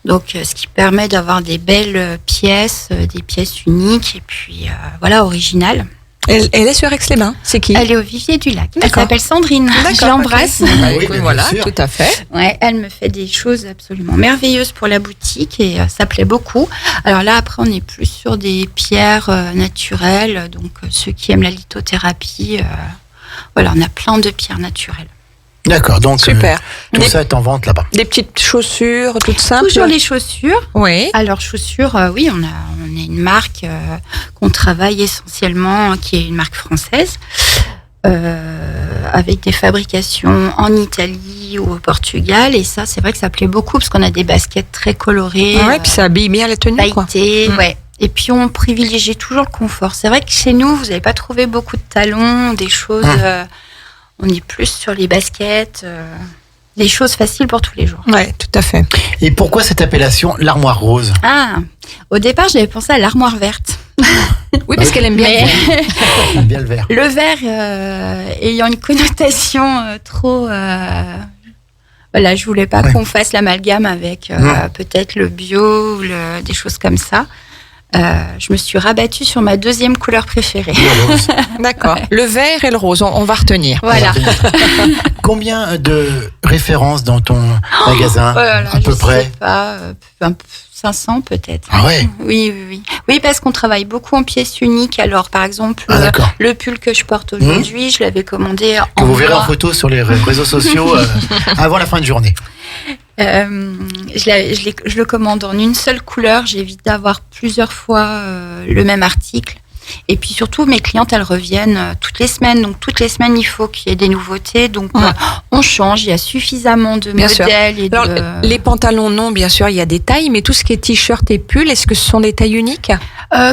Donc, ce qui permet d'avoir des belles pièces, des pièces uniques et puis, originales. Elle est sur Aix-les-Bains, c'est qui? Elle est au Vivier du Lac. Elle s'appelle Sandrine. Je l'embrasse. Oui, voilà, tout à fait. Ouais, elle me fait des choses absolument merveilleuses pour la boutique et ça plaît beaucoup. Alors là, après, on est plus sur des pierres naturelles. Donc, ceux qui aiment la lithothérapie, on a plein de pierres naturelles. D'accord, donc super. Tout ça est en vente là-bas. Des petites chaussures, toutes simples. Toujours les chaussures. Oui. Alors chaussures, oui, on a une marque qu'on travaille essentiellement, qui est une marque française, avec des fabrications en Italie ou au Portugal. Et ça, c'est vrai que ça plaît beaucoup parce qu'on a des baskets très colorées. Ouais, puis ça habille bien les tenues, pailletées, ouais. Et puis on privilégie toujours le confort. C'est vrai que chez nous, vous n'allez pas trouver beaucoup de talons, des choses. On est plus sur les baskets, des choses faciles pour tous les jours. Oui, tout à fait. Et pourquoi cette appellation, l'armoire rose? Au départ, j'avais pensé à l'armoire verte. Oui, parce qu'elle aime bien le vert. Elle aime bien le vert. Le vert ayant une connotation trop... je voulais pas qu'on fasse l'amalgame avec peut-être le bio ou des choses comme ça. Je me suis rabattue sur ma deuxième couleur préférée. D'accord. Ouais. Le vert et le rose, on va retenir. Voilà. Combien de références dans ton magasin, à peu près? Je sais pas, 500 peut-être. Ah ouais. Oui, parce qu'on travaille beaucoup en pièces uniques. Alors, par exemple, le pull que je porte aujourd'hui, je l'avais commandé que vous verrez en photo sur les réseaux sociaux avant la fin de journée. Je le commande en une seule couleur. J'évite d'avoir plusieurs fois le même article. Et puis surtout, mes clientes, elles reviennent toutes les semaines. Donc, toutes les semaines, il faut qu'il y ait des nouveautés. Donc, on change. Il y a suffisamment de modèles. Alors, les pantalons, non, bien sûr, il y a des tailles. Mais tout ce qui est t-shirt et pull, est-ce que ce sont des tailles uniques?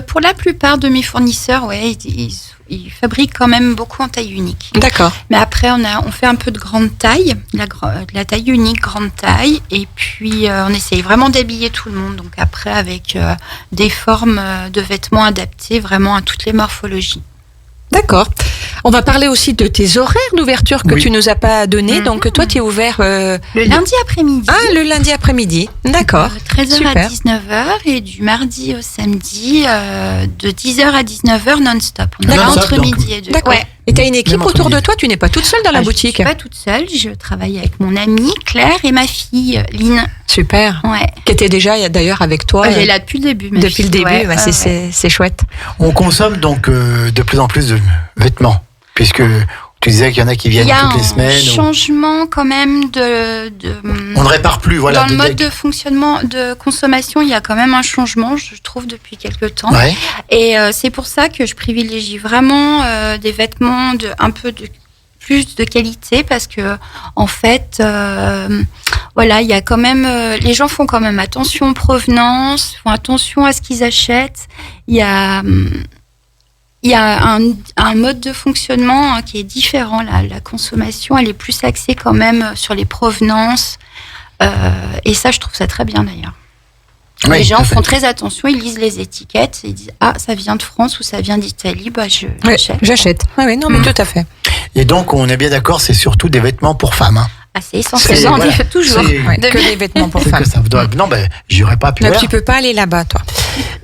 Pour la plupart de mes fournisseurs, ils fabriquent quand même beaucoup en taille unique. D'accord. Mais après, on fait un peu de grande taille, la taille unique, grande taille. Et puis, on essaye vraiment d'habiller tout le monde. Donc après, avec des formes de vêtements adaptées vraiment à toutes les morphologies. D'accord. On va parler aussi de tes horaires d'ouverture que tu nous as pas donné. Donc toi, tu es ouvert le lundi après-midi. Ah, le lundi après-midi. D'accord. 13h Super. à 19h et du mardi au samedi de 10h à 19h non-stop. On est entre midi et 2. D'accord. Ouais. Et tu as une équipe autour de toi, tu n'es pas toute seule dans la boutique? Je ne suis pas toute seule, je travaille avec mon amie Claire et ma fille Lynn. Super. Ouais. Qui était déjà d'ailleurs avec toi. Elle est là depuis le début. Depuis le début, c'est chouette. On consomme donc de plus en plus de vêtements, puisque tu disais qu'il y en a qui viennent toutes les semaines. Il y a un changement quand même on ne répare plus, voilà. Dans le mode de fonctionnement, de consommation, il y a quand même un changement, je trouve, depuis quelques temps. Ouais. Et c'est pour ça que je privilégie vraiment des vêtements plus de qualité, parce que en fait, il y a quand même, les gens font quand même attention aux provenances, font attention à ce qu'ils achètent. Il y a un mode de fonctionnement qui est différent. La consommation, elle est plus axée quand même sur les provenances. Et ça, je trouve ça très bien d'ailleurs. Oui, les gens font très attention, ils lisent les étiquettes et ils disent ça vient de France ou ça vient d'Italie, j'achète. Oui, non, mais tout à fait. Et donc, on est bien d'accord, c'est surtout des vêtements pour femmes. Hein. C'est essentiellement, on dit toujours. Que des vêtements pour femmes. Non, j'irai pas plus loin. Tu peux pas aller là-bas, toi.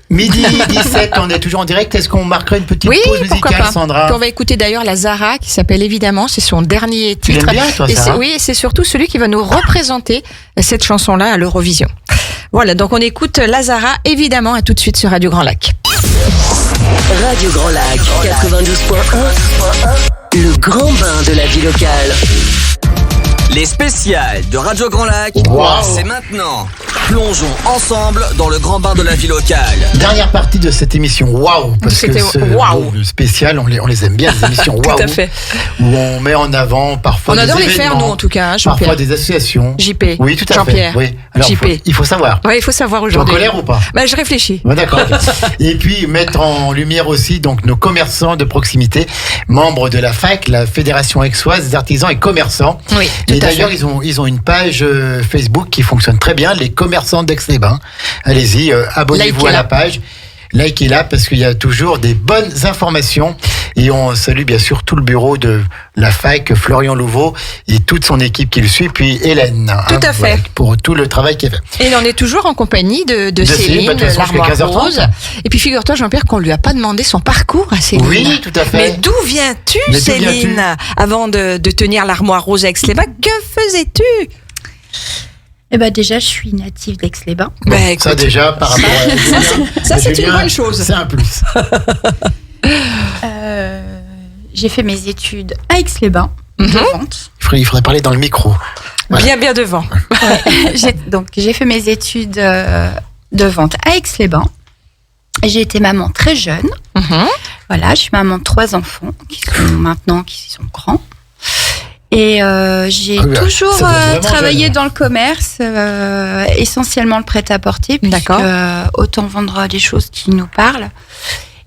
Midi 17, on est toujours en direct. Est-ce qu'on marquerait une petite pause musicale, Sandra? On va écouter d'ailleurs la Zara, qui s'appelle évidemment, c'est son dernier titre. Tu l'aimes bien, toi, Sarah? Oui, c'est surtout celui qui va nous représenter cette chanson-là à l'Eurovision. Voilà, donc on écoute la Zara, évidemment, à tout de suite sur Radio Grand Lac. Radio Grand Lac, 92.1, le grand bain de la vie locale. Les spéciales de Radio Grand Lac, c'est maintenant. Plongeons ensemble dans le grand bain de la vie locale. Dernière partie de cette émission, parce que le spécial, on les aime bien, les émissions Tout à fait. Où on met en avant parfois on des adore événements, les faire, nous, en tout cas, parfois des associations. JP. Oui, tout à Jean-Pierre. fait. Oui. Alors, JP. Il faut savoir. Oui, il faut savoir aujourd'hui. Tu es en colère ou pas? Je réfléchis. D'accord. Et puis, mettre en lumière aussi donc nos commerçants de proximité, membres de la FAC, la Fédération Aixoise des artisans et commerçants. Oui, et d'ailleurs, ils ont une page Facebook qui fonctionne très bien, les commerçants d'Aix-les-Bains. Allez-y, abonnez-vous à la page. Likez-la parce qu'il y a toujours des bonnes informations. Et on salue bien sûr tout le bureau de la FAC, Florian Louveau et toute son équipe qui le suit, puis Hélène. Tout à fait. Voilà, pour tout le travail qu'elle fait. Et on est toujours en compagnie de Céline, l'Armoire Rose. Et puis figure-toi, Jean-Pierre, qu'on lui a pas demandé son parcours à Céline. Oui, tout à fait. Mais d'où viens-tu, Céline, avant de tenir l'Armoire Rose à Aix-les-Bains? Que faisais-tu? Déjà, je suis native d'Aix-les-Bains. Ça déjà, par rapport à... Ça, c'est une bonne chose. C'est un plus. J'ai fait mes études à Aix-les-Bains, de vente. Il faudrait parler dans le micro. Voilà. Bien devant. J'ai fait mes études de vente à Aix-les-Bains. J'ai été maman très jeune. Voilà, je suis maman de 3 enfants qui sont grands. Et j'ai toujours travaillé dans le commerce, essentiellement le prêt-à-porter, puisque autant vendre des choses qui nous parlent.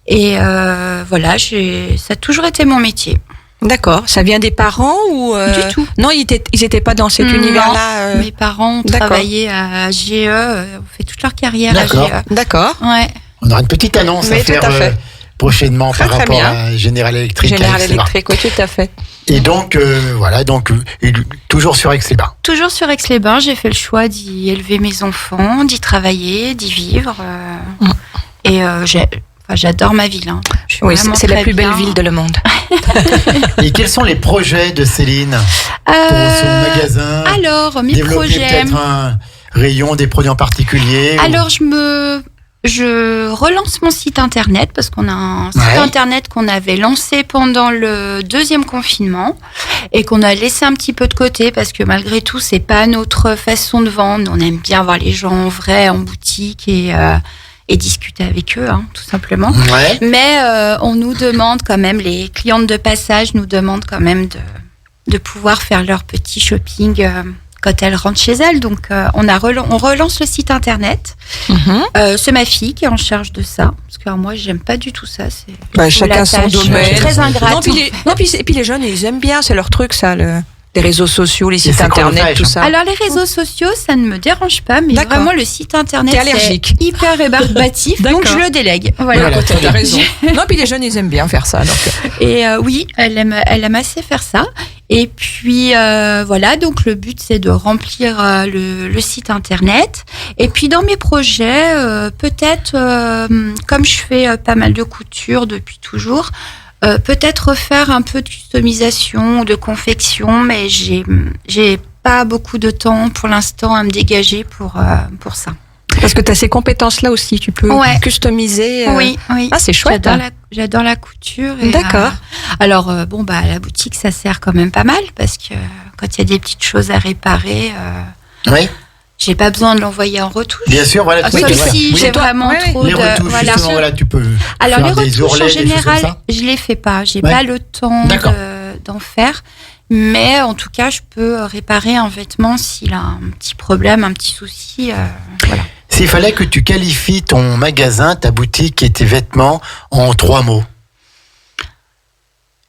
Et ça a toujours été mon métier. D'accord. Ça vient des parents ou Du tout. Non, ils étaient pas dans cet univers-là. Mes parents ont travaillé à GE, ont fait toute leur carrière à GE. D'accord. Ouais. On aura une petite annonce à faire prochainement par rapport à General Electric. General Electric, oui, tout à fait. Et donc, toujours sur Aix-les-Bains. Toujours sur Aix-les-Bains, j'ai fait le choix d'y élever mes enfants, d'y travailler, d'y vivre. Et j'adore ma ville. Hein. Oui, c'est la plus belle ville de le monde. Et quels sont les projets de Céline pour son magasin? Alors, mes développer projets. Peut-être un rayon, des produits en particulier. Alors, je relance mon site internet parce qu'on a un site internet qu'on avait lancé pendant le 2e confinement et qu'on a laissé un petit peu de côté parce que malgré tout, c'est pas notre façon de vendre. On aime bien voir les gens en vrai, en boutique et discuter avec eux, hein, tout simplement. Ouais. Mais on nous demande quand même, les clientes de passage nous demandent quand même de pouvoir faire leur petit shopping quand elles rentrent chez elles. Donc, on relance le site internet. C'est ma fille qui est en charge de ça. Parce que moi, j'aime pas du tout ça. Chacun son domaine. Je suis très ingrate. Et puis les jeunes, ils aiment bien. C'est leur truc, ça. Les réseaux sociaux, les sites internet, tout ça. Alors, les réseaux sociaux, ça ne me dérange pas. Mais vraiment, le site internet, c'est hyper rébarbatif. Donc, je le délègue. Voilà, t'as raison. Non, puis les jeunes, ils aiment bien faire ça. Donc. Et oui, elle aime assez faire ça. Et puis voilà, donc le but c'est de remplir le site internet. Et puis dans mes projets, peut-être comme je fais pas mal de couture depuis toujours, peut-être refaire un peu de customisation ou de confection, mais j'ai pas beaucoup de temps pour l'instant à me dégager pour ça. Parce que tu as ces compétences-là aussi, tu peux customiser. Oui. Ah, c'est chouette. J'adore la couture. D'accord. Alors, la boutique, ça sert quand même pas mal parce que quand il y a des petites choses à réparer, j'ai pas besoin de l'envoyer en retouche. Bien sûr, voilà. Sauf si j'ai vraiment trop les retouches, justement, voilà, tu peux. Alors, faire les retouches, en général, je les fais pas. J'ai pas le temps d'en faire. Mais en tout cas, je peux réparer un vêtement s'il a un petit problème, un petit souci. Voilà. S'il fallait que tu qualifies ton magasin, ta boutique et tes vêtements en 3 mots,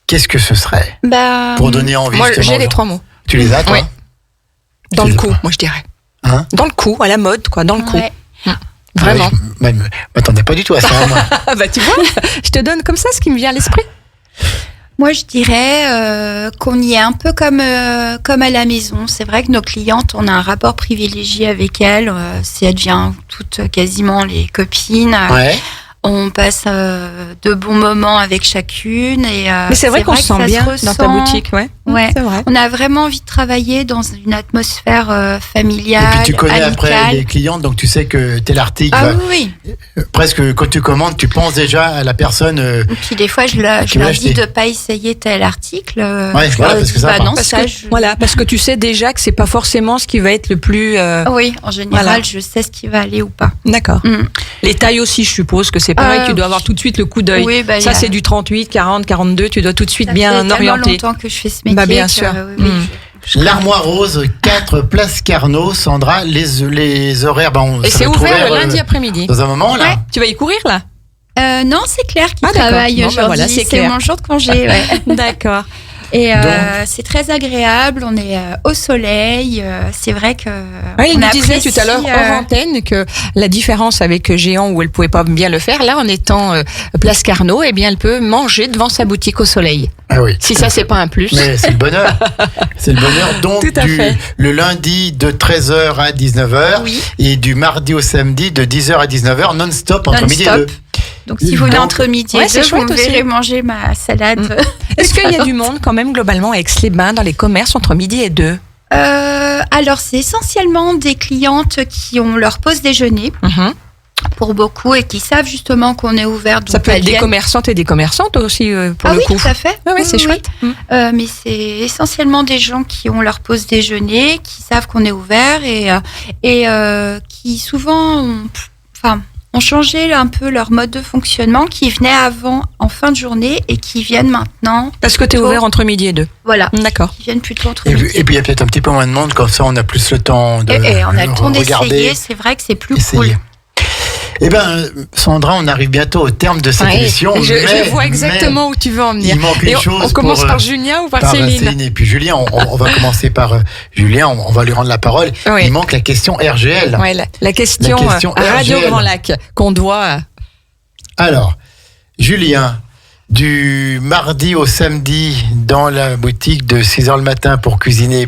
qu'est-ce que ce serait pour donner envie? Moi, j'ai les 3 mots. Tu les as, toi? Oui. Dans le coup, moi je dirais. Hein? Dans le coup, à la mode, quoi, dans le coup. Vraiment. Je m'attendais pas du tout à ça. Moi. Tu vois, je te donne comme ça ce qui me vient à l'esprit. Moi, je dirais qu'on y est un peu comme à la maison. C'est vrai que nos clientes, on a un rapport privilégié avec elles. Elles deviennent toutes quasiment les copines. On passe de bons moments avec chacune. Mais c'est vrai qu'on se sent bien dans ta boutique. Ouais. C'est vrai. On a vraiment envie de travailler dans une atmosphère familiale. Et puis tu connais amicale. Après les clientes, donc tu sais que tel article. Oui. Presque quand tu commandes, tu penses déjà à la personne. Et puis des fois, je leur dis de ne pas essayer tel article. Parce que ça. Parce que tu sais déjà que c'est pas forcément ce qui va être le plus. Oui, en général, je sais ce qui va aller ou pas. D'accord. Les tailles aussi, je suppose que c'est pareil. Tu dois avoir tout de suite le coup d'œil. Oui, ça, c'est du 38, 40, 42. Tu dois tout de suite bien orienter. Ça fait longtemps que je fais ce métier. Bien sûr. L'Armoire Rose, 4 Place Carnot. Sandra, les horaires, et c'est ouvert le lundi après-midi. Dans un moment, là. Tu vas y courir, là? Non, c'est Claire qui travaille aujourd'hui. C'est mon jour de congé. D'accord. Et c'est très agréable, on est au soleil, c'est vrai que... il nous disait tout à l'heure hors antenne que la différence avec Géant où elle pouvait pas bien le faire, là en étant Place Carnot, eh bien elle peut manger devant sa boutique au soleil. Ah oui. Si ça c'est pas un plus. Mais c'est le bonheur. C'est le bonheur. Donc le lundi de 13h à 19h et du mardi au samedi de 10h à 19h non-stop entre midi et 2. Donc si vous venez entre midi et 2, vous me verrez manger ma salade. Est-ce qu'il y a du monde quand même globalement à Aix-les-Bains dans les commerces entre midi et 2? Alors c'est essentiellement des clientes qui ont leur pause déjeuner. Pour beaucoup et qui savent justement qu'on est ouvert. Ça peut être des commerçantes et des commerçantes aussi pour le coup. Tout à fait. Oui, c'est chouette. Mais c'est essentiellement des gens qui ont leur pause déjeuner, qui savent qu'on est ouvert et qui souvent ont changé un peu leur mode de fonctionnement, qui venaient avant en fin de journée et qui viennent maintenant. Parce que tu es ouvert entre midi et 2. Voilà. D'accord. Qui viennent plutôt entre midi. Et puis il y a peut-être un petit peu moins de monde, comme ça on a plus le temps de et on a le temps d'essayer, c'est vrai que c'est plus cool. Eh bien, Sandra, on arrive bientôt au terme de cette émission. Je vois exactement où tu veux en venir. Il manque une chose. On commence par Julien ou par Céline? Et puis Julien, on va commencer par Julien, on va lui rendre la parole. Oui. Il manque la question RGL. Oui, la question Radio RGL. Grand Lac qu'on doit... Alors, Julien, du mardi au samedi dans la boutique de 6h le matin pour cuisiner,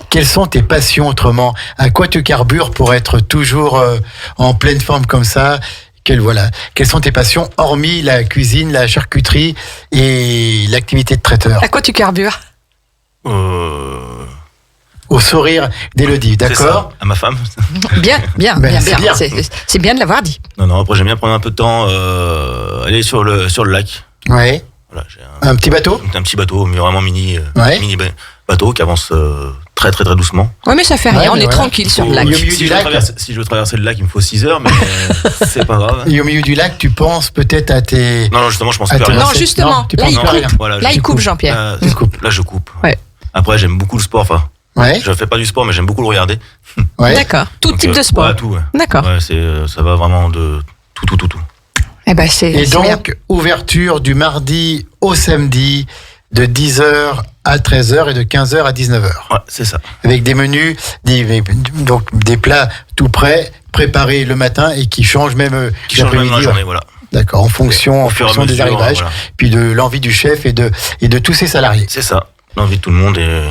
quelles sont tes passions autrement? À quoi tu carbures pour être toujours en pleine forme comme ça? Quelles sont tes passions, hormis la cuisine, la charcuterie et l'activité de traiteur? À quoi tu carbures? Au sourire d'Élodie, d'accord? À ma femme. Bien. C'est bien de l'avoir dit. Non, après j'aime bien prendre un peu de temps, aller sur le lac. Ouais. Voilà, j'ai un petit bateau? Un petit bateau, mais vraiment mini bateau qui avance très très très doucement. Ouais, mais ça fait rien, on est tranquille sur le lac. Si je veux traverser le lac, il me faut 6 heures, mais c'est pas grave. Et au milieu du lac, tu penses peut-être à tes... Non, justement, je pense plus à rien. Non, justement, là, il coupe. Voilà, là, il coupe, Jean-Pierre. Là, je coupe. Ouais. Après, j'aime beaucoup le sport. Enfin, je fais pas du sport, mais j'aime beaucoup le regarder. Ouais. D'accord. Tout type de sport. Ouais, tout. Ouais. D'accord. Ouais, ça va vraiment de tout. Et donc, bien. Ouverture du mardi au samedi de 10h à 13h et de 15h à 19h. Ouais, c'est ça. Avec des menus, donc des plats tout prêts, préparés le matin et qui changent même l'après-midi. La journée, voilà. D'accord, en fonction des arrivages, voilà. Puis de l'envie du chef et de tous ses salariés. C'est ça, l'envie de tout le monde et...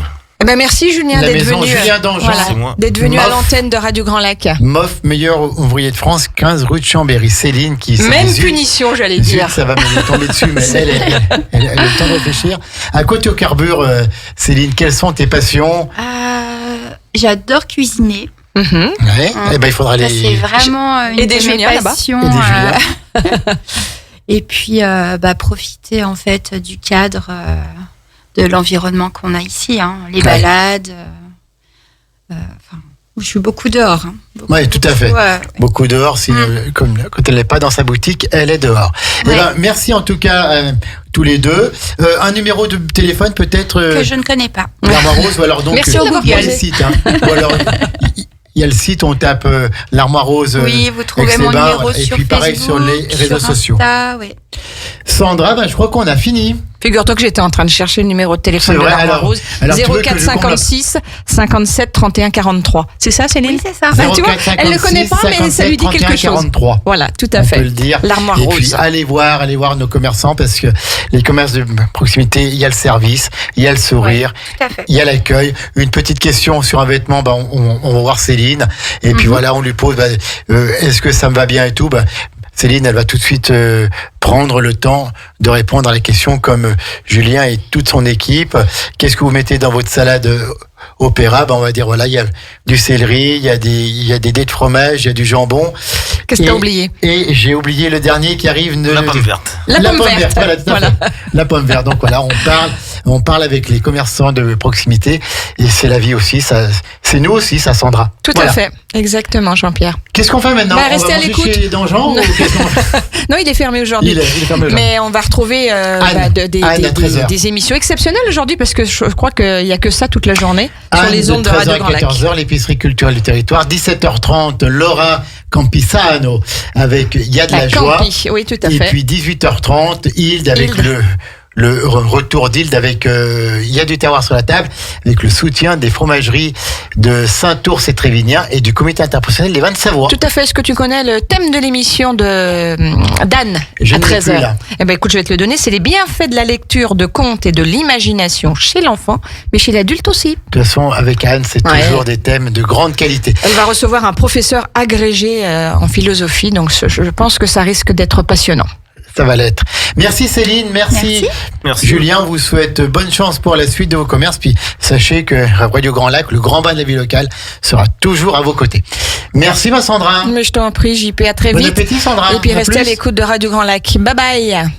merci Julien d'être venu. Julien Dangean, c'est moi. D'être venu à l'antenne de Radio Grand Lac. MOF, meilleur ouvrier de France, 15 rue de Chambéry. Céline qui... Même punition, j'allais dire. Ça va me tomber dessus, mais elle a le temps de réfléchir. À quoi tu carbures, Céline? Quelles sont tes passions? J'adore cuisiner. Ouais. Il faudra les... C'est vraiment une de mes passions. Et puis, profiter en fait du cadre... de l'environnement qu'on a ici, les balades. Je suis beaucoup dehors. Oui, tout à fait. Beaucoup dehors, comme quand elle n'est pas dans sa boutique, elle est dehors. Merci en tout cas tous les deux. Un numéro de téléphone peut-être que je ne connais pas. L'Armoire Rose, ou alors donc merci au Google. Il y a le site. Ou alors il y a le site, on tape l'Armoire Rose. Oui, vous trouvez mon numéro sur Facebook. Et puis pareil sur les réseaux sociaux. Insta, oui. Sandra, je crois qu'on a fini. Figure-toi que j'étais en train de chercher le numéro de téléphone de l'Armoire Rose. 04 56 57 31 43. C'est ça, Céline? Oui, c'est ça. Tu vois, elle ne le connaît pas, mais ça lui dit quelque chose. 43. Voilà, tout à fait. On peut le dire. L'Armoire Rose. Et puis, allez voir nos commerçants, parce que les commerces de proximité, il y a le service, il y a le sourire, il y a l'accueil. Une petite question sur un vêtement, on va voir Céline. Et puis voilà, on lui pose, est-ce que ça me va bien et tout? Céline, elle va tout de suite prendre le temps de répondre à la question, comme Julien et toute son équipe. Qu'est-ce que vous mettez dans votre salade opéra? On va dire, voilà, il y a du céleri, il y a des dés de fromage, il y a du jambon. Qu'est-ce que t'as oublié? Et j'ai oublié le dernier qui arrive. La pomme verte. La pomme verte. Voilà. La pomme verte. Donc voilà, on parle avec les commerçants de proximité, et c'est la vie aussi. C'est nous aussi, ça, Sandra. Tout à fait. Exactement, Jean-Pierre. Qu'est-ce qu'on fait maintenant? Restez à l'écoute. Chez Dangean, ou qu'est-ce qu'on fait? Non, il est fermé aujourd'hui. Il est fermé aujourd'hui. Mais on va retrouver des émissions exceptionnelles aujourd'hui, parce que je crois qu'il n'y a que ça toute la journée sur les ondes de Radio Grand Lac. 14h, l'épicerie culturelle du territoire. 17h30, Laura Campisano avec Il y a de la joie. Oui, tout à fait. Et puis 18h30, Hilde avec le retour d'Hilde avec Il y a du terroir sur la table, avec le soutien des fromageries de Saint-Ours et Trévignien et du comité interprofessionnel des vins de Savoie. Tout à fait. Est-ce que tu connais le thème de l'émission de d'Anne à 13h? Écoute, je vais te le donner. C'est les bienfaits de la lecture, de contes et de l'imagination chez l'enfant, mais chez l'adulte aussi. De toute façon, avec Anne, c'est toujours des thèmes de grande qualité. Elle va recevoir un professeur agrégé en philosophie, donc je pense que ça risque d'être passionnant. Ça va l'être. Merci Céline, merci. Julien, on vous souhaite bonne chance pour la suite de vos commerces. Puis sachez que Radio Grand Lac, le grand bain de la vie locale, sera toujours à vos côtés. Merci ma Sandra. Mais je t'en prie, JP, à très vite. Bon appétit Sandra. Et puis restez à l'écoute de Radio Grand Lac. Bye bye.